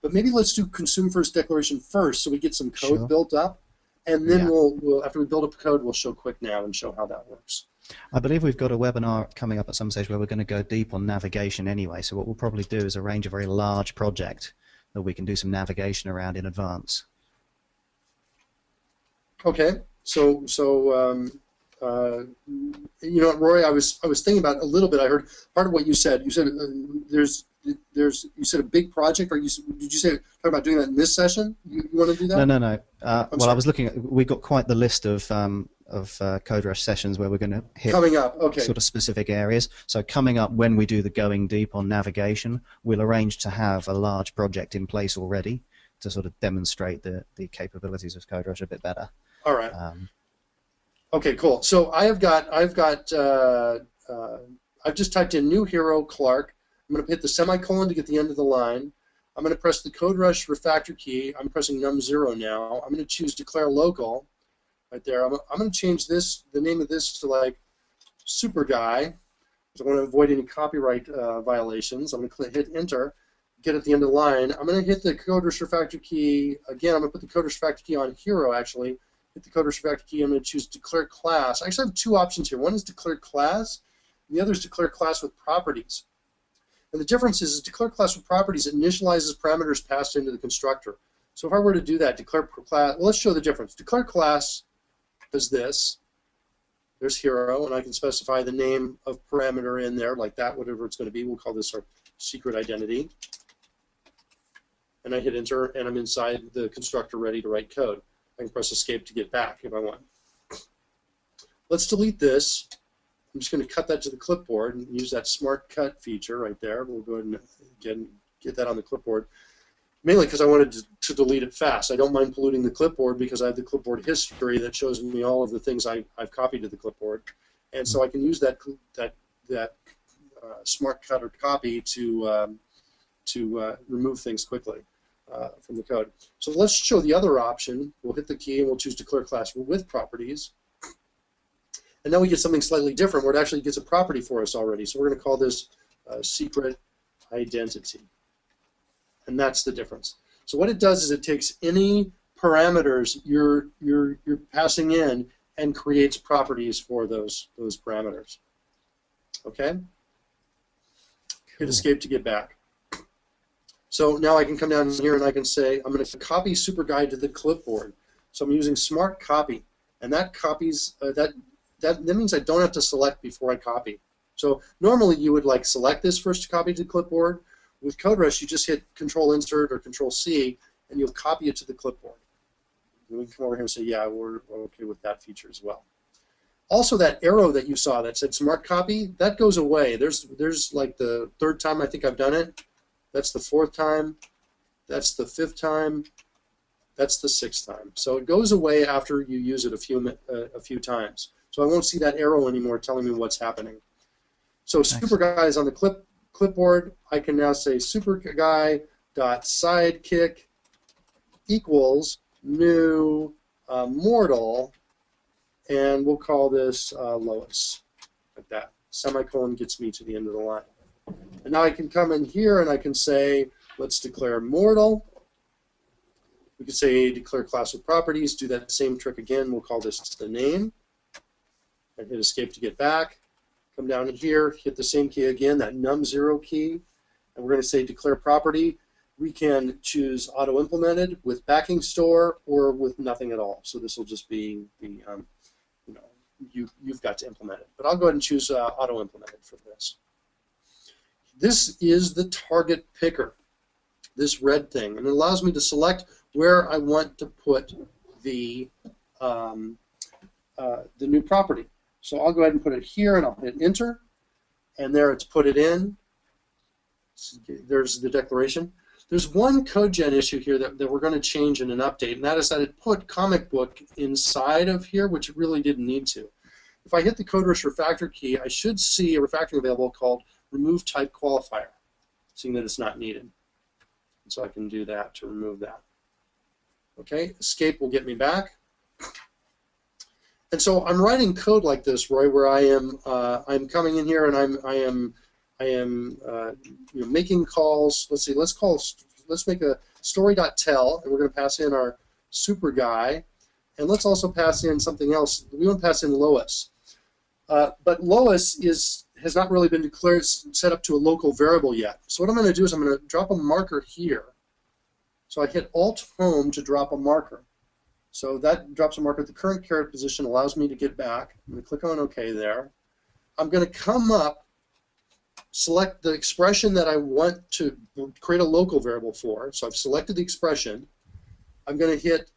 But maybe let's do consume first declaration first, so we get some code built up, and then we'll after we build up code, we'll show quick nav and show how that works. I believe we've got a webinar coming up at some stage where we're going to go deep on navigation anyway. So what we'll probably do is arrange a very large project that we can do some navigation around in advance. Okay, so you know, Roy, I was thinking about it a little bit. I heard part of what you said. You said you said a big project. Or did you say talk about doing that in this session? You want to do that? No. Well, I was looking at. We got quite the list of CodeRush sessions where we're going to hit coming up. Okay. Sort of specific areas. So coming up when we do the going deep on navigation, we'll arrange to have a large project in place already to sort of demonstrate the capabilities of CodeRush a bit better. All right. Okay, cool. So I've just typed in new hero Clark. I'm going to hit the semicolon to get the end of the line. I'm going to press the CodeRush refactor key. I'm pressing num0 now. I'm going to choose declare local right there. I'm going to change the name of this to like super guy, because I want to avoid any copyright violations. I'm going to hit enter, get at the end of the line. I'm going to hit the CodeRush refactor key again. I'm going to put the CodeRush refactor key on hero actually. Hit the CodeRush refactor key. I'm going to choose declare class. I actually have two options here. One is declare class, and the other is declare class with properties. And the difference is declare class with properties initializes parameters passed into the constructor. So if I were to do that, declare class, well, let's show the difference. Declare class does this. There's hero, and I can specify the name of parameter in there, like that, whatever it's going to be. We'll call this our secret identity. And I hit enter, and I'm inside the constructor ready to write code. I can press escape to get back if I want. Let's delete this. I'm just going to cut that to the clipboard and use that smart cut feature right there. We'll go ahead and get that on the clipboard. Mainly because I wanted to delete it fast. I don't mind polluting the clipboard because I have the clipboard history that shows me all of the things I've copied to the clipboard, and so I can use that smart cut or copy to remove things quickly from the code. So let's show the other option. We'll hit the key and we'll choose declare class with properties. And now we get something slightly different where it actually gets a property for us already. So we're going to call this secret identity. And that's the difference. So what it does is it takes any parameters you're passing in and creates properties for those parameters. Okay? Cool. Hit escape to get back. So now I can come down here and I can say I'm going to copy super guide to the clipboard. So I'm using smart copy, and that copies that means I don't have to select before I copy. So normally you would like select this first to copy to the clipboard. With CodeRush, you just hit Control Insert or Control C, and you'll copy it to the clipboard. And we can come over here and say, yeah, we're okay with that feature as well. Also, that arrow that you saw that said Smart Copy, that goes away. There's like the third time I think I've done it. That's the fourth time. That's the fifth time. That's the sixth time. So it goes away after you use it a few times. So I won't see that arrow anymore telling me what's happening. So super guy is on the clipboard. I can now say super guy dot sidekick equals new mortal, and we'll call this Lois, like that. Semicolon gets me to the end of the line. And now I can come in here and I can say, let's declare mortal. We could say declare class with properties, do that same trick again. We'll call this the name, and hit escape to get back. Come down here, hit the same key again, that num0 key, and we're going to say declare property. We can choose auto implemented with backing store or with nothing at all. So this will just be the you've got to implement it. But I'll go ahead and choose auto implemented for this. This is the target picker, this red thing, and it allows me to select where I want to put the new property. So I'll go ahead and put it here, and I'll hit enter, and there it's put it in. There's the declaration. There's one CodeGen issue here that we're going to change in an update, and that is that it put comic book inside of here, which it really didn't need to. If I hit the CodeRush refactor key, I should see a refactoring available called remove type qualifier, seeing that it's not needed. And so I can do that to remove that. Okay, escape will get me back. And so I'm writing code like this, Roy, where I am I'm coming in here and I am making calls. Let's see. Let's make a story.tell, and we're going to pass in our super guy, and let's also pass in something else. We want to pass in Lois, but Lois has not really been declared set up to a local variable yet. So what I'm going to do is I'm going to drop a marker here. So I hit Alt Home to drop a marker. So that drops a marker at the current caret position, allows me to get back. I'm going to click on OK there. I'm going to come up, select the expression that I want to create a local variable for. So I've selected the expression. I'm going to hit,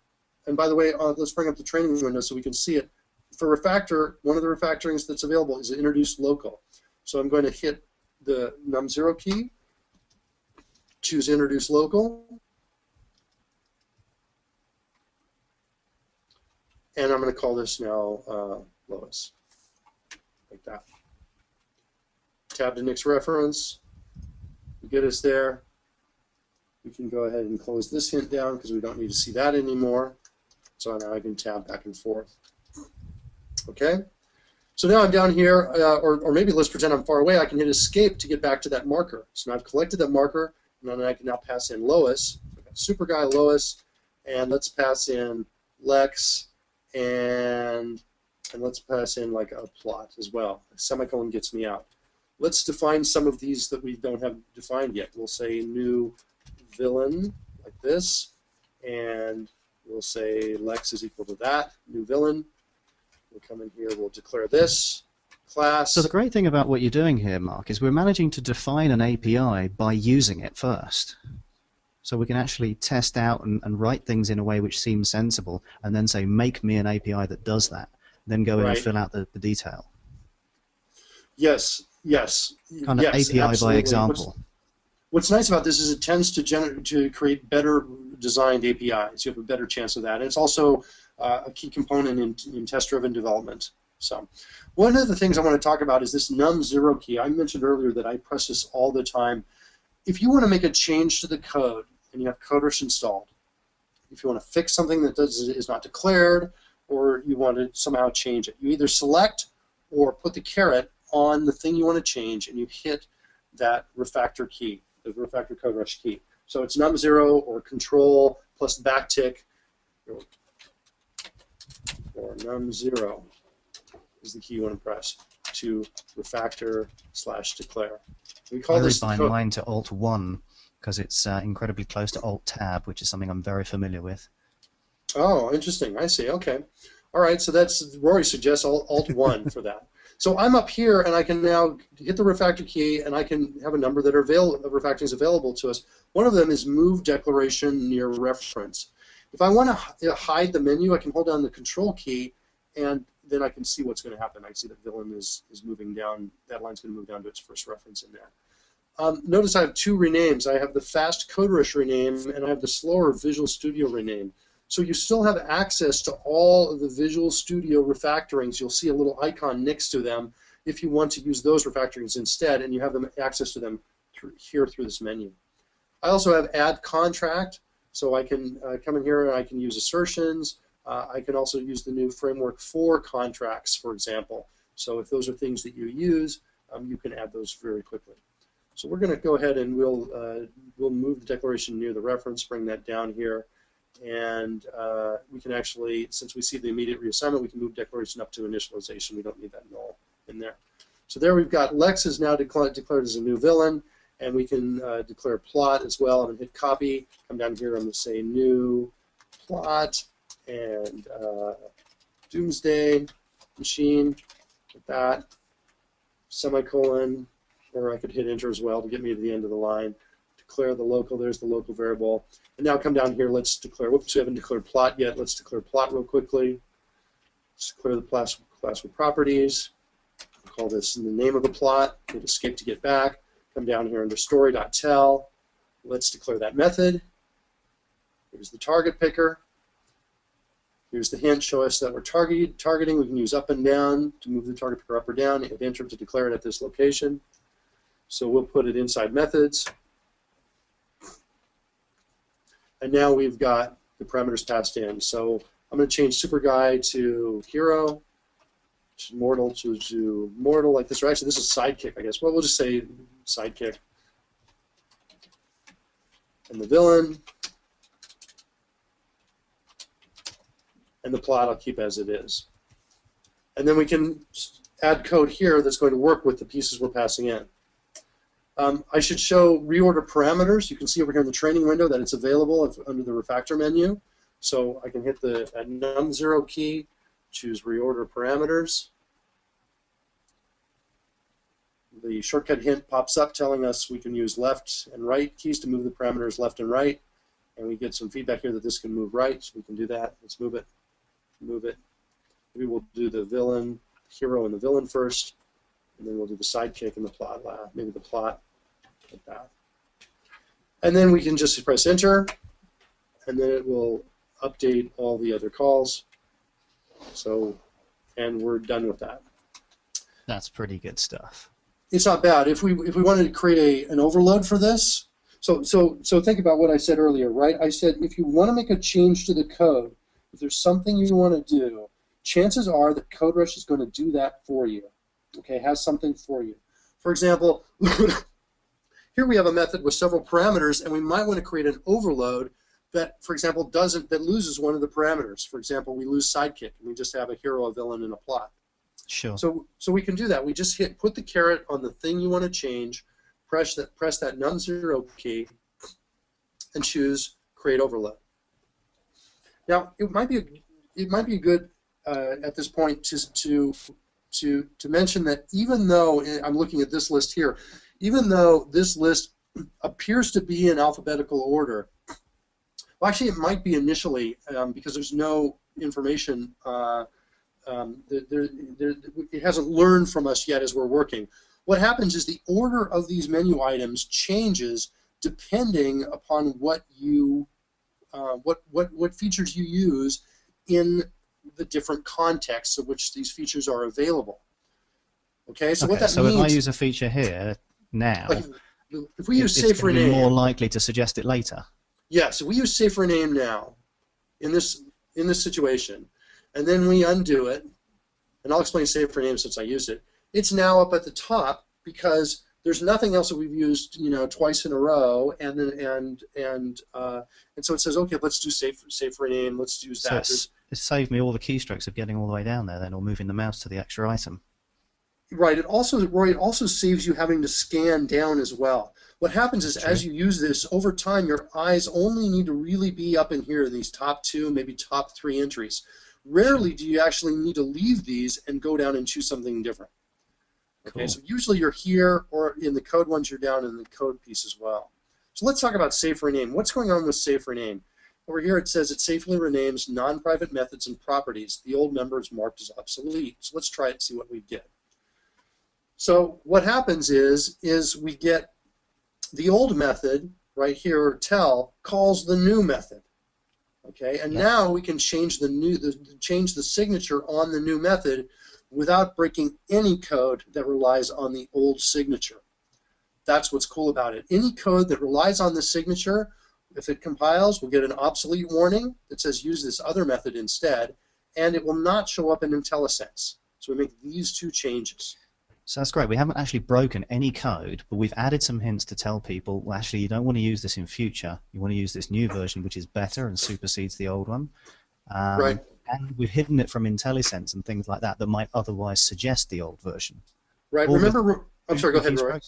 and by the way, let's bring up the training window so we can see it. For Refactor, one of the refactorings that's available is introduce local. So I'm going to hit the num0 key, choose introduce local, and I'm going to call this now Lois, like that. Tab to next reference, get us there. We can go ahead and close this hint down because we don't need to see that anymore. So now I can tab back and forth. Okay? So now I'm down here, or maybe let's pretend I'm far away. I can hit escape to get back to that marker. So now I've collected that marker, and then I can now pass in Lois. So I've got super guy Lois, and let's pass in Lex, and let's pass in like a plot as well. A semicolon gets me out. Let's define some of these that we don't have defined yet. We'll say new villain, like this, and we'll say Lex is equal to that, new villain. We'll come in here, we'll declare this class. So the great thing about what you're doing here, Mark, is we're managing to define an API by using it first. So we can actually test out and write things in a way which seems sensible, and then say, make me an API that does that. Then go in and fill out the detail. Yes, yes. Kind of API absolutely. by example. What's nice about this is it tends to create better designed APIs. You have a better chance of that. And it's also a key component in test-driven development. So one of the things I want to talk about is this num0 key. I mentioned earlier that I press this all the time. If you want to make a change to the code and you have CodeRush installed, if you want to fix something that is not declared, or you want to somehow change it, you either select or put the caret on the thing you want to change, and you hit that refactor key, the refactor CodeRush key. So it's num0 or control plus backtick, or num0 is the key you want to press to refactor/declare. We call this I rebind mine to Alt-1 because it's incredibly close to Alt-Tab, which is something I'm very familiar with. Oh, interesting. I see. Okay. All right. So that's Rory suggests Alt-1 for that. So I'm up here, and I can now hit the refactor key, and I can have a number that are refactorings available to us. One of them is move declaration near reference. If I want to hide the menu, I can hold down the control key, and then I can see what's going to happen. I can see that villain is moving down. That line's going to move down to its first reference in there. Notice I have two renames. I have the fast CodeRush rename, and I have the slower Visual Studio rename. So you still have access to all of the Visual Studio refactorings. You'll see a little icon next to them. if you want to use those refactorings instead, and you have them access to them through this menu. I also have add contract, so I can come in here and I can use assertions. I can also use the new framework for contracts, for example. So if those are things that you use, you can add those very quickly. So we're going to go ahead and we'll move the declaration near the reference, bring that down here, and we can actually, since we see the immediate reassignment, we can move declaration up to initialization. We don't need that null in there. So there we've got Lex is now declared as a new villain, and we can declare plot as well. I'm going to hit copy, come down here, I'm going to say new plot, and doomsday machine, like that, semicolon, or I could hit enter as well to get me to the end of the line. Declare the local, there's the local variable. And now come down here, let's declare, whoops, we haven't declared plot yet. Let's declare plot real quickly. Let's declare the class with properties. We'll call this the name of the plot. Hit escape to get back. Come down here under story.tell. Let's declare that method. Here's the target picker. Here's the hint, show us that we're targeting. We can use up and down to move the target picker up or down. Hit enter to declare it at this location. So we'll put it inside methods. And now we've got the parameters passed in. So I'm going to change super guy to hero, mortal to mortal like this. Or actually, this is sidekick, I guess. Well, we'll just say sidekick. And the villain. And the plot I'll keep as it is. And then we can add code here that's going to work with the pieces we're passing in. I should show reorder parameters. You can see over here in the training window that it's available under the refactor menu. So I can hit the num0 key, choose reorder parameters. The shortcut hint pops up telling us we can use left and right keys to move the parameters left and right. And we get some feedback here that this can move right, so we can do that. Let's move it. Move it. Maybe we'll do the villain, hero, and the villain first, and then we'll do the sidekick and the plot. Maybe the plot, like that. And then we can just press enter, and then it will update all the other calls. So, and we're done with that. That's pretty good stuff. It's not bad. If we wanted to create an overload for this, so think about what I said earlier, right? I said if you want to make a change to the code, if there's something you want to do, chances are that CodeRush is going to do that for you. Okay, has something for you. For example, here we have a method with several parameters, and we might want to create an overload that, for example, loses one of the parameters. For example, we lose sidekick, and we just have a hero, a villain, and a plot. Sure. So we can do that. We just put the caret on the thing you want to change, press that num0 key, and choose create overload. Now it might be good at this point to mention that even though I'm looking at this list here, even though this list appears to be in alphabetical order, well, actually it might be initially because there's no information. It hasn't learned from us yet as we're working. What happens is the order of these menu items changes depending upon what features you use in the different contexts of which these features are available. Okay, so what that means. So if I use a feature here now, like if we use save for it's name, more likely to suggest it later. Yeah, so we use save for name now in this situation, and then we undo it, and I'll explain save for name since I used it. It's now up at the top because there's nothing else that we've used, twice in a row, and so it says, okay, let's do save for name. Let's use that. So it saved me all the keystrokes of getting all the way down there, then, or moving the mouse to the extra item. Right. It also saves you having to scan down as well. What happens is, as you use this over time, your eyes only need to really be up in here in these top 2, maybe top 3 entries. Rarely do you actually need to leave these and go down and choose something different. Okay, cool. so usually you're here, or in the code ones you're down in the code piece as well. So let's talk about save for name. What's going on with save for name? Over here it says it safely renames non-private methods and properties. The old member is marked as obsolete. So let's try it and see what we get. So what happens is we get the old method right here, tell, calls the new method. Okay, and now we can change the signature on the new method without breaking any code that relies on the old signature. That's what's cool about it. Any code that relies on the signature, if it compiles, we'll get an obsolete warning that says use this other method instead, and it will not show up in IntelliSense. So we make these two changes. So that's great. We haven't actually broken any code, but we've added some hints to tell people, well, actually, you don't want to use this in future. You want to use this new version, which is better and supersedes the old one. Right. And we've hidden it from IntelliSense and things like that might otherwise suggest the old version. Right. Remember, I'm sorry, go ahead, Roy.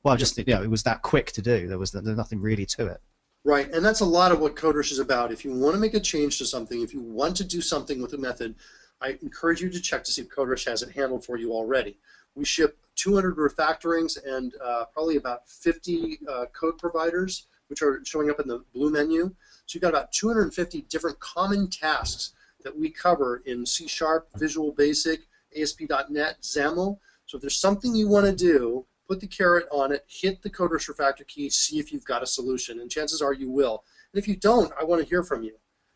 Well, just, it was that quick to do. There's nothing really to it. Right, and that's a lot of what CodeRush is about. If you want to make a change to something, if you want to do something with a method, I encourage you to check to see if CodeRush has it handled for you already. We ship 200 refactorings and probably about 50 code providers, which are showing up in the blue menu. So you've got about 250 different common tasks that we cover in C#, Visual Basic, ASP.NET, XAML. So if there's something you want to do, put the caret on it, hit the CodeRush Refactor key, see if you've got a solution, and chances are you will. And if you don't, I want to hear from you.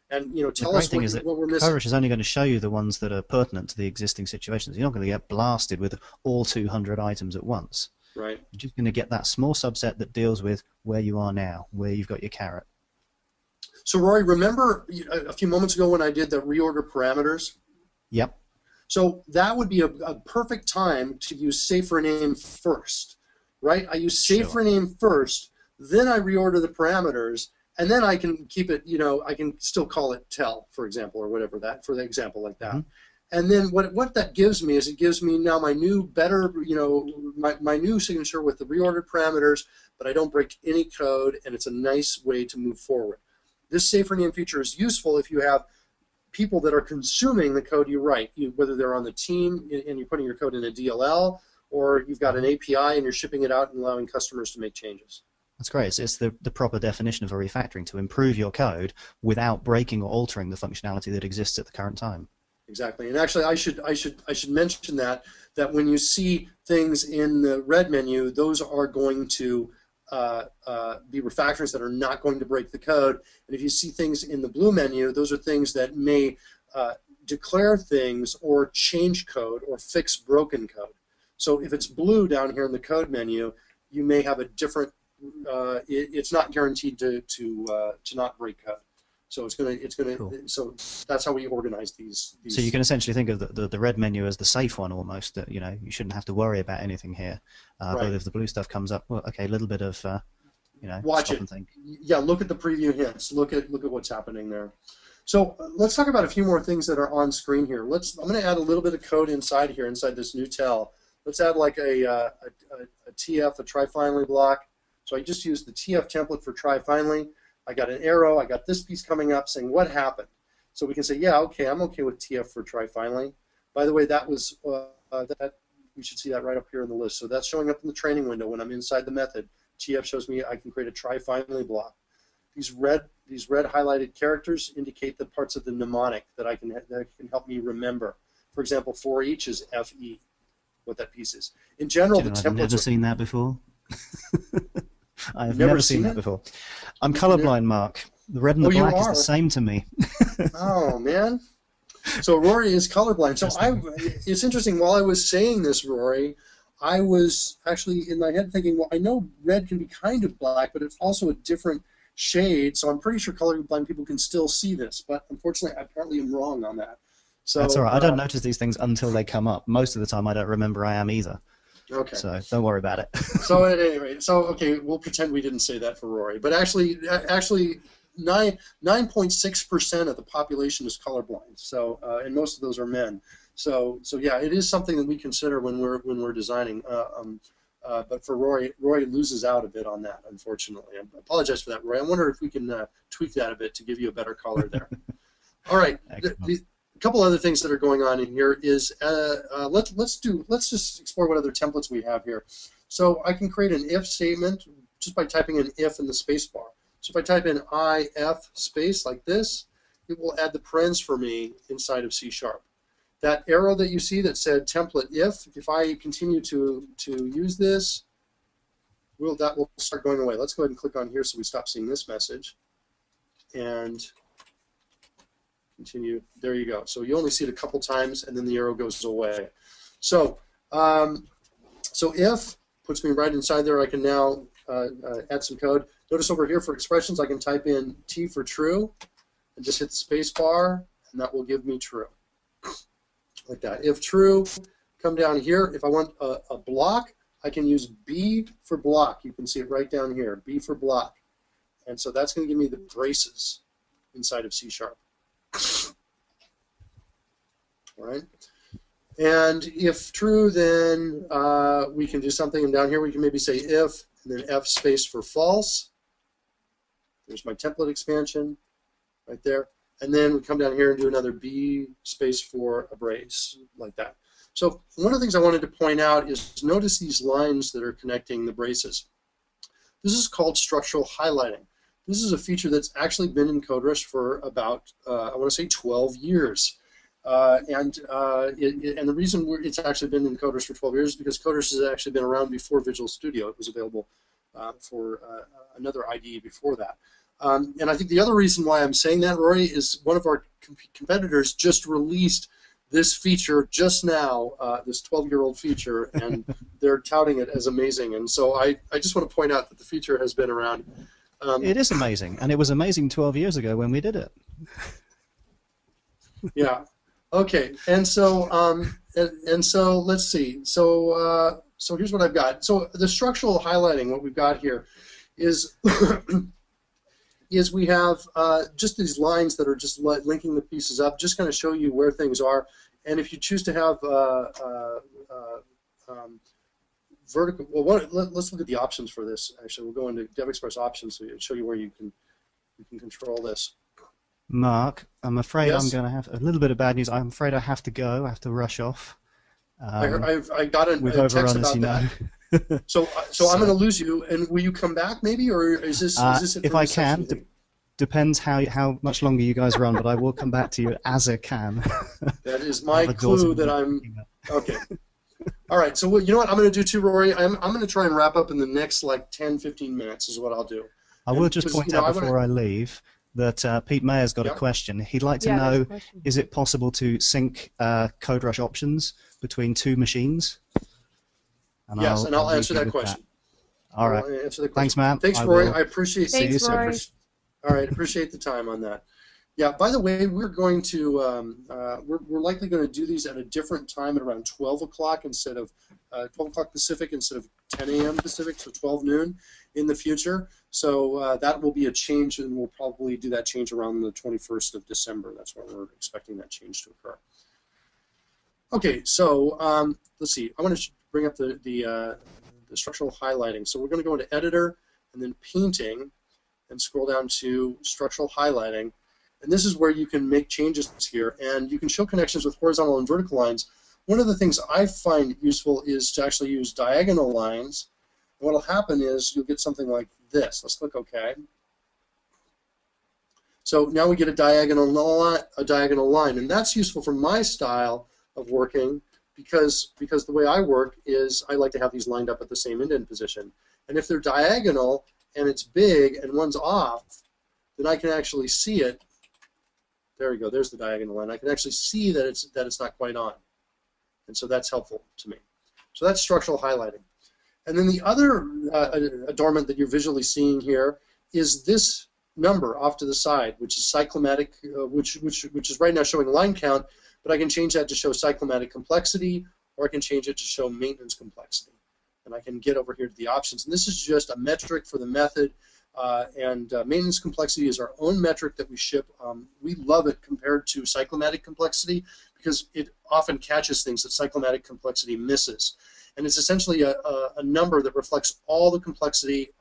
And tell us what we're missing. CodeRush is only going to show you the ones that are pertinent to the existing situations. You're not going to get blasted with all 200 items at once. Right. You're just going to get that small subset that deals with where you are now, where you've got your caret. So Rory, remember a few moments ago when I did the reorder parameters? Yep. So that would be a perfect time to use save for name first, right? I use save for name first, then I reorder the parameters, and then I can keep it, I can still call it tell, for example, or whatever that, for the example like that. Mm-hmm. And then what that gives me is it gives me now my new better, my new signature with the reordered parameters, but I don't break any code, and it's a nice way to move forward. This save for name feature is useful if you have people that are consuming the code you write, whether they're on the team and you're putting your code in a DLL, or you've got an API and you're shipping it out and allowing customers to make changes. That's great. It's the proper definition of a refactoring, to improve your code without breaking or altering the functionality that exists at the current time. Exactly. And actually, I should mention that when you see things in the red menu, those are going to be refactorings that are not going to break the code. And if you see things in the blue menu, those are things that may declare things or change code or fix broken code. So if it's blue down here in the code menu, you may have a different. It's not guaranteed to not break code. So cool. So that's how we organize these. So you can essentially think of the red menu as the safe one almost. That you shouldn't have to worry about anything here. Right. But if the blue stuff comes up, well, okay, a little bit of watch stop it. And think. Yeah, look at the preview hints. Look at what's happening there. So let's talk about a few more things that are on screen here. I'm going to add a little bit of code inside here, inside this new tell. Let's add like a TF, a try finally block. So I just used the TF template for try finally. I got an arrow. I got this piece coming up saying what happened. So we can say, yeah, okay, I'm okay with TF for try finally. By the way, that was that we should see that right up here in the list. So that's showing up in the training window when I'm inside the method. TF shows me I can create a try finally block. These red highlighted characters indicate the parts of the mnemonic that can help me remember. For example, for each is FE, what that piece is. In general, the templates. I've never seen that before. I've never seen that before. I'm colorblind, Mark. The red and the black is the same to me. Oh, man. So Rory is colorblind. So it's interesting. While I was saying this, Rory, I was actually in my head thinking, well, I know red can be kind of black, but it's also a different shade. So I'm pretty sure colorblind people can still see this. But unfortunately, I apparently am wrong on that. So that's all right. I don't notice these things until they come up. Most of the time, I don't remember I am either. Okay. So don't worry about it. So at any rate, okay, we'll pretend we didn't say that for Rory. But actually 9.6% of the population is colorblind. So and most of those are men. So yeah, it is something that we consider when we're designing. But for Rory loses out a bit on that, unfortunately. I apologize for that, Rory. I wonder if we can tweak that a bit to give you a better color there. All right. A couple other things that are going on in here is let's just explore what other templates we have here. So I can create an if statement just by typing an if in the space bar. So if I type in if space like this, it will add the parens for me inside of C#. That arrow that you see that said template if I continue to use this, that will start going away. Let's go ahead and click on here so we stop seeing this message. And continue. There you go. So you only see it a couple times, and then the arrow goes away. So, so if puts me right inside there, I can now add some code. Notice over here for expressions, I can type in T for true, and just hit the space bar, and that will give me true. Like that. If true, come down here. If I want a block, I can use B for block. You can see it right down here, B for block. And so that's going to give me the braces inside of C#. All right. And if true, then we can do something. And down here we can maybe say if, and then F space for false. There's my template expansion right there. And then we come down here and do another B space for a brace, like that. So one of the things I wanted to point out is notice these lines that are connecting the braces. This is called structural highlighting. This is a feature that's actually been in CodeRush for about, I want to say 12 years. And the reason it's actually been in CodeRush for 12 years is because CodeRush has actually been around before Visual Studio. It was available for another IDE before that. And I think the other reason why I'm saying that, Rory, is one of our competitors just released this feature just now, this 12-year-old feature, and they're touting it as amazing. And so I just want to point out that the feature has been around. It is amazing, and it was amazing 12 years ago when we did it. Yeah. Okay. And so so let's see. So so here's what I've got. So the structural highlighting, what we've got here, is is we have just these lines that are just linking the pieces up, just kind of show you where things are. And if you choose to have vertical, well, let's look at the options for this. Actually, we'll go into DevExpress options so it'll show you where you can control this. Mark, I'm afraid Yes? I'm going to have a little bit of bad news. I'm afraid I have to go. I have to rush off. I got a We've text overrun, about as you know. that. So I'm going to lose you, and will you come back maybe, or is this it if for I reception? can, depends how much longer you guys run, but I will come back to you as I can. That is my The clue doors that are I'm okay. All right, so you know what I'm going to do too, Rory? I'm going to try and wrap up in the next like 10-15 minutes is what I'll do. I will just point out before I leave that Pete Mayer's got a question. He'd like to know, is it possible to sync CodeRush options between two machines? And yes, I'll answer that question. All right. I'll answer the question. Thanks, Matt. Thanks, Rory. I appreciate Thanks, Rory. All right, appreciate the time on that. Yeah, by the way, we're going to we're likely going to do these at a different time at around 12 o'clock instead of 12 o'clock Pacific instead of 10 a.m. Pacific, so 12 noon in the future. So that will be a change, and we'll probably do that change around the 21st of December. That's when we're expecting that change to occur. Okay, so let's see. I want to bring up the structural highlighting. So we're going to go into Editor and then Painting and scroll down to Structural Highlighting. And this is where you can make changes here, and you can show connections with horizontal and vertical lines. One of the things I find useful is to actually use diagonal lines. And what will happen is you'll get something like this. Let's click OK. So now we get a diagonal line, and that's useful for my style of working because the way I work is I like to have these lined up at the same indent position. And if they're diagonal and it's big and one's off, then I can actually see it. There we go. There's the diagonal line. I can actually see that it's not quite on, and so that's helpful to me. So that's structural highlighting. And then the other adornment that you're visually seeing here is this number off to the side, which is cyclomatic, which is right now showing line count, but I can change that to show cyclomatic complexity, or I can change it to show maintenance complexity. And I can get over here to the options. And this is just a metric for the method. Maintenance complexity is our own metric that we ship. We love it compared to cyclomatic complexity because it often catches things that cyclomatic complexity misses. And it's essentially a number that reflects all the complexity,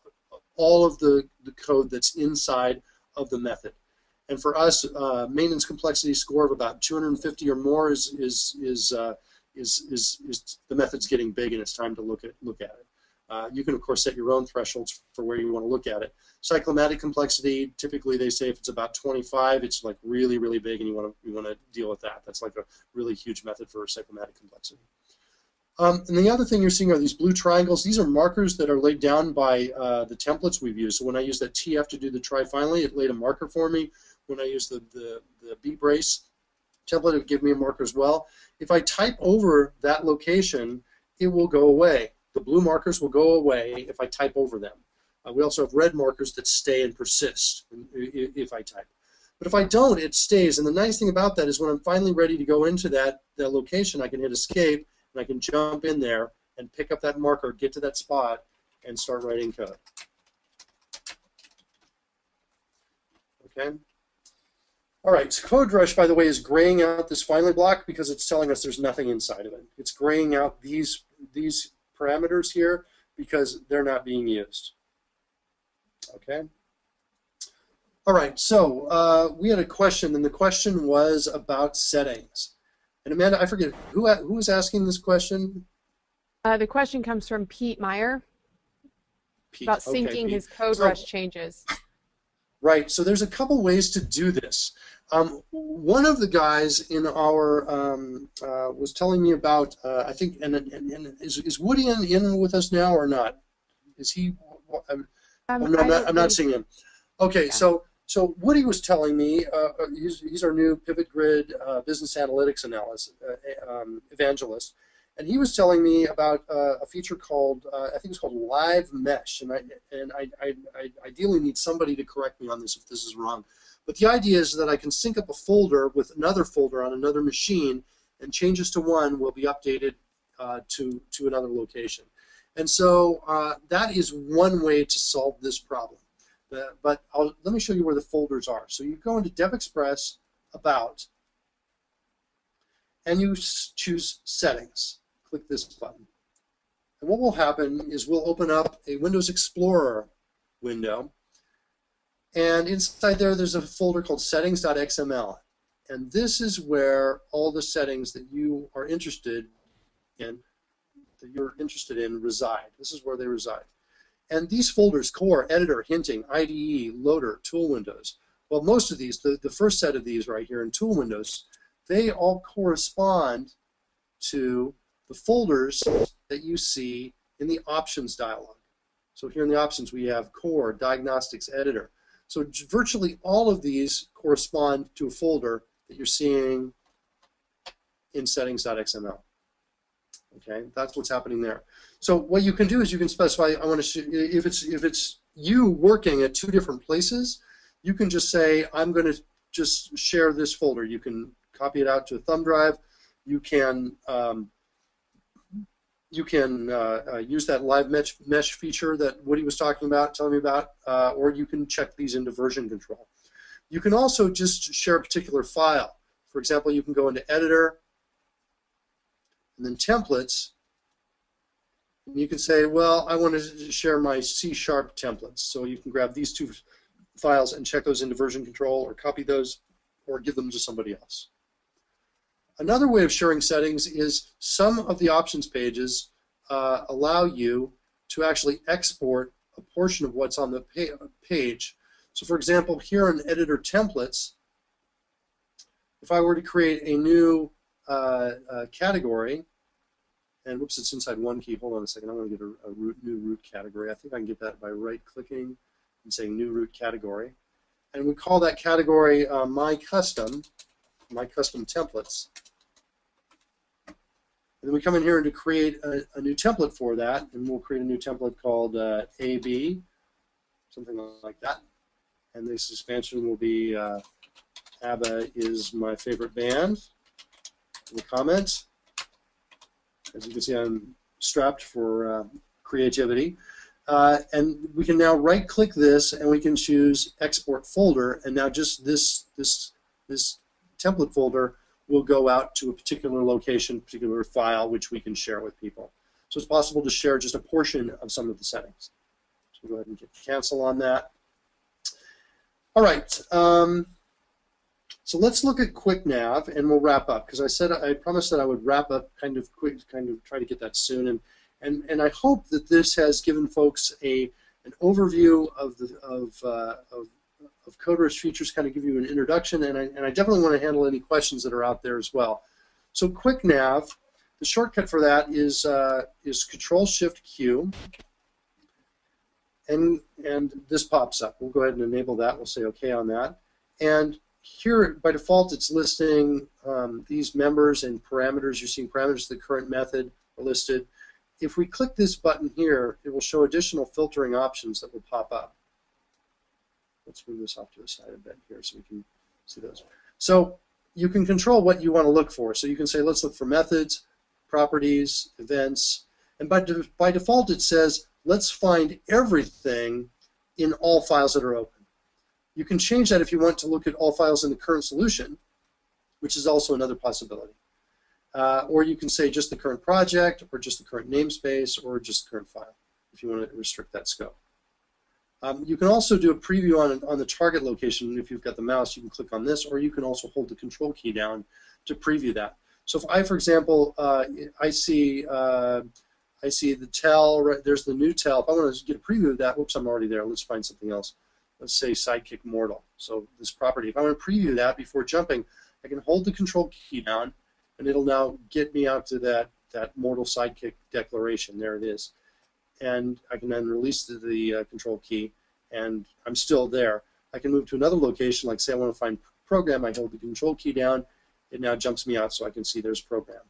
all of the code that's inside of the method. And for us, maintenance complexity score of about 250 or more is the method's getting big, and it's time to look at it. You can, of course, set your own thresholds for where you want to look at it. Cyclomatic complexity, typically they say if it's about 25, it's like really, really big, and you want to deal with that. That's like a really huge method for cyclomatic complexity. And the other thing you're seeing are these blue triangles. These are markers that are laid down by the templates we've used. So when I use that TF to do the try finally, it laid a marker for me when I use the B brace template, it would give me a marker as well. If I type over that location, it will go away. The blue markers will go away if I type over them. We also have red markers that stay and persist if I type. But if I don't, it stays. And the nice thing about that is when I'm finally ready to go into that location, I can hit escape, and I can jump in there and pick up that marker, get to that spot, and start writing code. Okay? All right, so CodeRush, by the way, is graying out this finally block because it's telling us there's nothing inside of it. It's graying out these parameters here because they're not being used. Okay? All right, so we had a question, and the question was about settings. And Amanda, I forget, who was asking this question? The question comes from Pete Meyer about syncing his CodeRush changes. Right, so there's a couple ways to do this. One of the guys in our was telling me about, I think, and is Woody in with us now or not? Is he? I'm not seeing him. Okay, yeah. So Woody was telling me, he's our new Pivot Grid business analytics evangelist, and he was telling me about a feature called, I think it's called Live Mesh, and I ideally need somebody to correct me on this if this is wrong. But the idea is that I can sync up a folder with another folder on another machine, and changes to one will be updated to another location. And so that is one way to solve this problem. But let me show you where the folders are. So you go into DevExpress, About, and you choose Settings. Click this button. And what will happen is we'll open up a Windows Explorer window. And inside there's a folder called settings.xml. And this is where all the settings that you are interested in, reside. This is where they reside. And these folders, Core, Editor, Hinting, IDE, Loader, Tool Windows, well, most of these, the first set of these right here in Tool Windows, they all correspond to the folders that you see in the Options dialog. So here in the Options we have Core, Diagnostics, Editor. So virtually all of these correspond to a folder that you're seeing in settings.xml. Okay, that's what's happening there. So what you can do is you can specify, I want to, if it's you working at two different places, you can just say, I'm going to just share this folder. You can copy it out to a thumb drive. You can use that live mesh feature that Woody was talking about, telling me about, or you can check these into version control. You can also just share a particular file. For example, you can go into Editor, and then Templates, and you can say, well, I want to share my C# templates. So you can grab these two files and check those into version control, or copy those, or give them to somebody else. Another way of sharing settings is some of the options pages allow you to actually export a portion of what's on the page. So for example, here in Editor Templates, if I were to create a new category, and whoops, it's inside one key. Hold on a second. I'm going to get a new root category. I think I can get that by right-clicking and saying New Root Category. And we call that category My Custom Templates. And then we come in here to create a new template for that, and we'll create a new template called AB, something like that. And this expansion will be ABBA is my favorite band. In the comments. As you can see, I'm strapped for creativity. And we can now right-click this, and we can choose Export Folder, and now just this template folder will go out to a particular location, particular file, which we can share with people. So it's possible to share just a portion of some of the settings. So we'll go ahead and cancel on that. All right. So let's look at QuickNav, and we'll wrap up, because I promised that I would wrap up kind of quick, kind of try to get that soon, and I hope that this has given folks an overview of CodeRush features, kind of give you an introduction, and I definitely want to handle any questions that are out there as well. So QuickNav, the shortcut for that is Control-Shift-Q, and this pops up. We'll go ahead and enable that. We'll say OK on that. And here, by default, it's listing these members and parameters. You're seeing parameters of the current method are listed. If we click this button here, it will show additional filtering options that will pop up. Let's move this off to the side a bit here so we can see those. So you can control what you want to look for. So you can say, let's look for methods, properties, events, and by default it says, let's find everything in all files that are open. You can change that if you want to look at all files in the current solution, which is also another possibility. Or you can say just the current project, or just the current namespace, or just the current file, if you want to restrict that scope. You can also do a preview on the target location. If you've got the mouse, you can click on this, or you can also hold the control key down to preview that. So if I, for example, I see the tel, right, there's the new tel. If I want to get a preview of that, whoops, I'm already there. Let's find something else. Let's say Sidekick Mortal. So this property, if I want to preview that before jumping, I can hold the control key down, and it'll now get me out to that Mortal Sidekick declaration. There it is. And I can then release the control key, and I'm still there. I can move to another location, like say I want to find program. I hold the control key down. It now jumps me out so I can see there's program.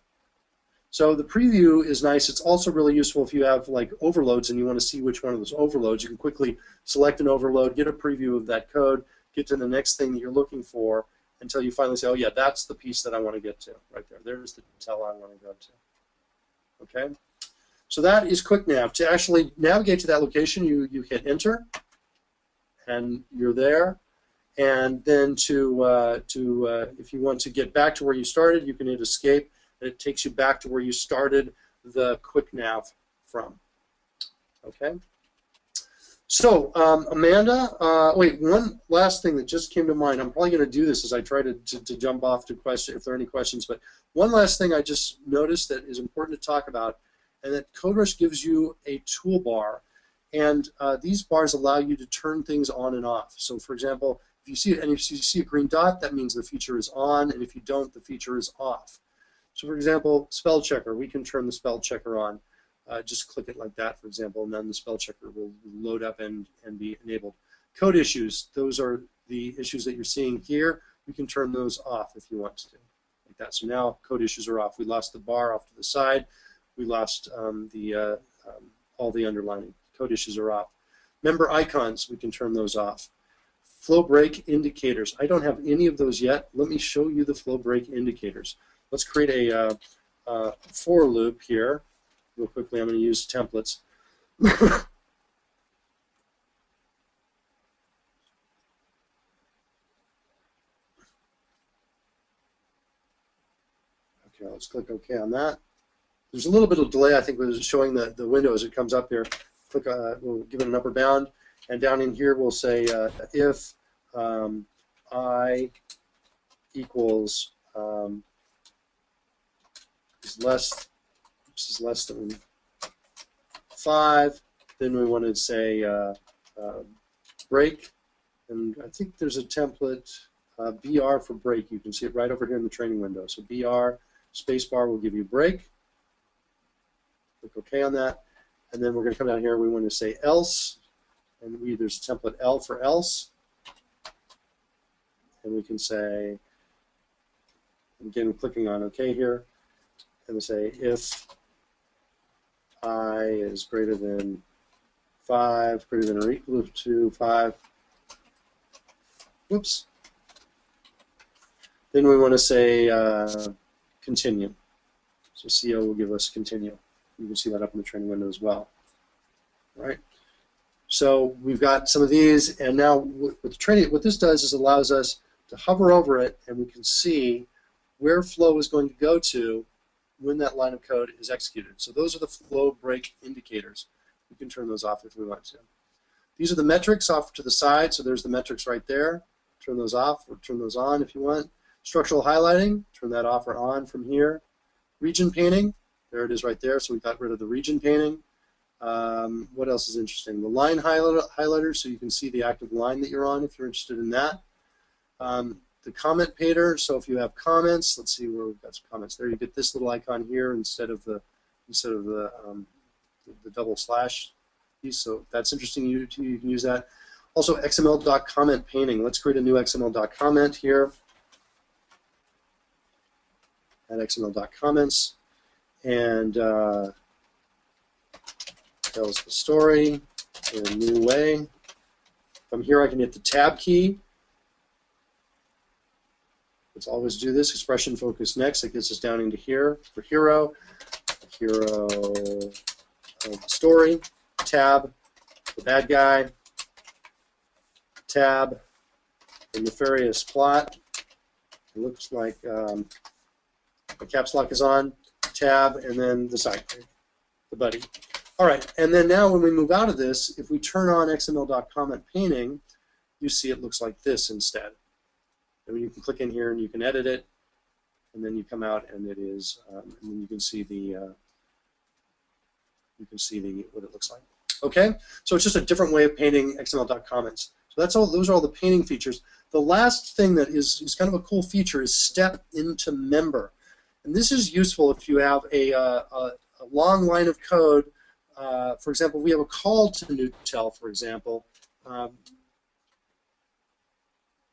So the preview is nice. It's also really useful if you have like overloads and you want to see which one of those overloads. You can quickly select an overload, get a preview of that code, get to the next thing that you're looking for until you finally say, oh yeah, that's the piece that I want to get to right there. There's the tel I want to go to. Okay? So that is QuickNav. To actually navigate to that location, you hit Enter, and you're there. And then if you want to get back to where you started, you can hit Escape. It takes you back to where you started the QuickNav from. Okay. So Amanda, wait, one last thing that just came to mind. I'm probably going to do this as I try to jump off to question if there are any questions. But one last thing I just noticed that is important to talk about, and that CodeRush gives you a toolbar, and these bars allow you to turn things on and off. So, for example, if you see a green dot, that means the feature is on, and if you don't, the feature is off. So, for example, spell checker, we can turn the spell checker on. Just click it like that, for example, and then the spell checker will load up and be enabled. Code issues, those are the issues that you're seeing here. We can turn those off if you want to, like that. So now code issues are off. We lost the bar off to the side. We lost all the underlining. Code issues are off. Member icons, we can turn those off. Flow break indicators. I don't have any of those yet. Let me show you the flow break indicators. Let's create a for loop here. Real quickly, I'm going to use templates. Okay, let's click OK on that. There's a little bit of delay, I think, with showing the window as it comes up here. Click, we'll give it an upper bound, and down in here we'll say if I equals is less than 5, then we want to say break, and I think there's a template, BR for break. You can see it right over here in the training window. So BR spacebar will give you break. Click OK on that, and then we're going to come down here. We want to say else, and there's a template L for else, and we can say, again, clicking on OK here, and we say if I is greater than 5, greater than or equal to 5. Whoops. Then we want to say continue. So CO will give us continue. You can see that up in the training window as well. All right. So we've got some of these, and now with the training, what this does is allows us to hover over it, and we can see where flow is going to go to when that line of code is executed. So those are the flow break indicators. We can turn those off if we want to. These are the metrics off to the side, so there's the metrics right there. Turn those off or turn those on if you want. Structural highlighting, turn that off or on from here. Region painting, there it is right there, so we got rid of the region painting. What else is interesting? The line highlighter, so you can see the active line that you're on if you're interested in that. The comment painter, so if you have comments, let's see where we've got some comments there. You get this little icon here instead of the double slash piece. So if that's interesting, you can use that. Also, XML.comment painting. Let's create a new XML.comment here. Add XML.comments. And tells the story in a new way. From here, I can hit the Tab key. Let's always do this. Expression focus next. That gets us down into here. For hero, story, tab, the bad guy, tab, the nefarious plot. It looks like the caps lock is on, tab, and then the sidekick, the buddy. All right, and then now when we move out of this, if we turn on XML.comment painting, you see it looks like this instead. And you can click in here and you can edit it, and then you come out and it is, and then you can see what it looks like. Okay, so it's just a different way of painting XML.comments. So that's all. Those are all the painting features. The last thing that is kind of a cool feature is step into member, and this is useful if you have a long line of code. For example, we have a call to Nutel, for example.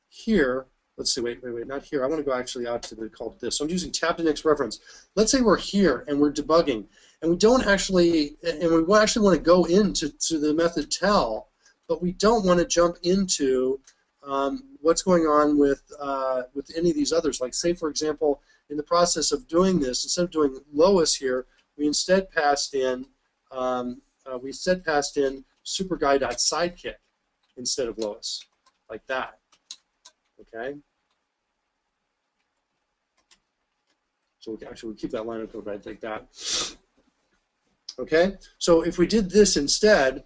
Here, let's see, wait, not here. I want to go actually out to the call to this. So I'm using tab to next reference. Let's say we're here and we're debugging, and we don't actually, and we actually want to go into the method tell, but we don't want to jump into what's going on with any of these others. Like, say, for example, in the process of doing this, instead of doing Lois here, we instead passed in superguy.sidekick instead of Lois, like that. Okay. So we'll keep that line of code right like that. Okay. So if we did this instead, let's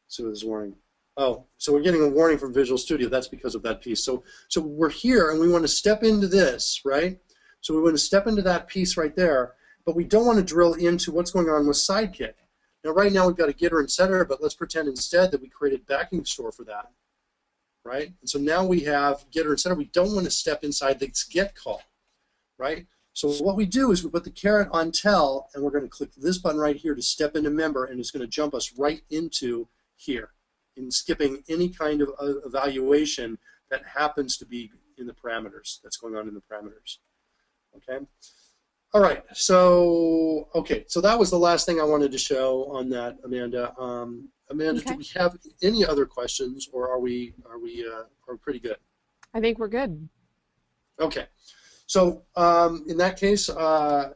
see what this warning. Oh, so we're getting a warning from Visual Studio. That's because of that piece. So we're here and we want to step into this, right? So we want to step into that piece right there, but we don't want to drill into what's going on with Sidekick. Now, right now we've got a getter and setter, but let's pretend instead that we created backing store for that, right? And so now we have getter and setter. We don't want to step inside this get call, right? So what we do is we put the caret on tell, and we're going to click this button right here to step into member, and it's going to jump us right into here, in skipping any kind of evaluation that happens to be in the parameters, that's going on in the parameters. Okay? All right, so that was the last thing I wanted to show on that, Amanda. Amanda, okay. Do we have any other questions, or are we pretty good? I think we're good. Okay. So in that case, so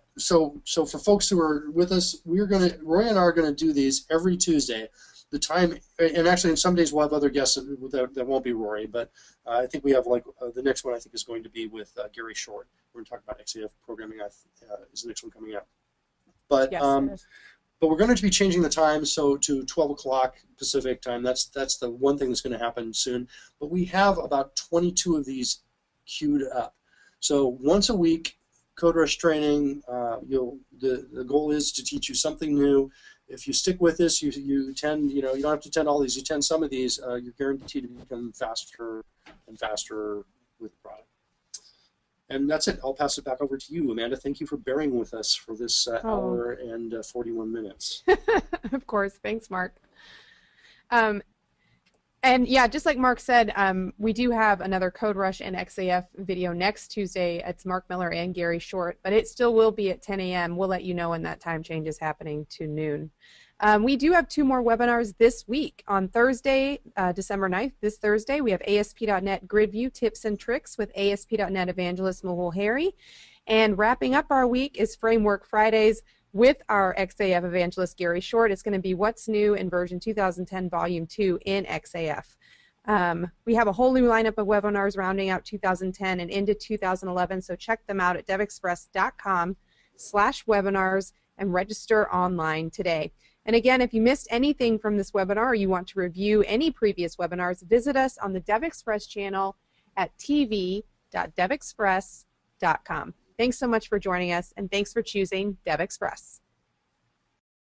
for folks who are with us, Roy and I are going to do these every Tuesday. The time, and actually, in some days we'll have other guests that won't be Rory, but I think we have the next one. I think is going to be with Gary Short. We're going to talk about XAF programming. Is the next one coming up? But yes, but we're going to be changing the time so to 12 o'clock Pacific time. That's the one thing that's going to happen soon. But we have about 22 of these queued up. So once a week, CodeRush training. The goal is to teach you something new. If you stick with this, you tend, you don't have to attend all these. You attend some of these, you're guaranteed to become faster and faster with the product. And that's it. I'll pass it back over to you, Amanda. Thank you for bearing with us for this hour and 41 minutes. Of course. Thanks, Mark. And yeah, just like Mark said, we do have another CodeRush and XAF video next Tuesday. It's Mark Miller and Gary Short, but it still will be at 10 a.m. We'll let you know when that time change is happening to noon. We do have 2 more webinars this week. On Thursday, December 9th, this Thursday, we have ASP.NET Grid View Tips and Tricks with ASP.NET Evangelist Mehul Harry. And wrapping up our week is Framework Fridays with our XAF evangelist, Gary Short. It's going to be What's New in version 2010, Volume 2 in XAF. We have a whole new lineup of webinars rounding out 2010 and into 2011, so check them out at devexpress.com/webinars and register online today. And again, if you missed anything from this webinar or you want to review any previous webinars, visit us on the DevExpress channel at tv.devexpress.com. Thanks so much for joining us, and thanks for choosing DevExpress.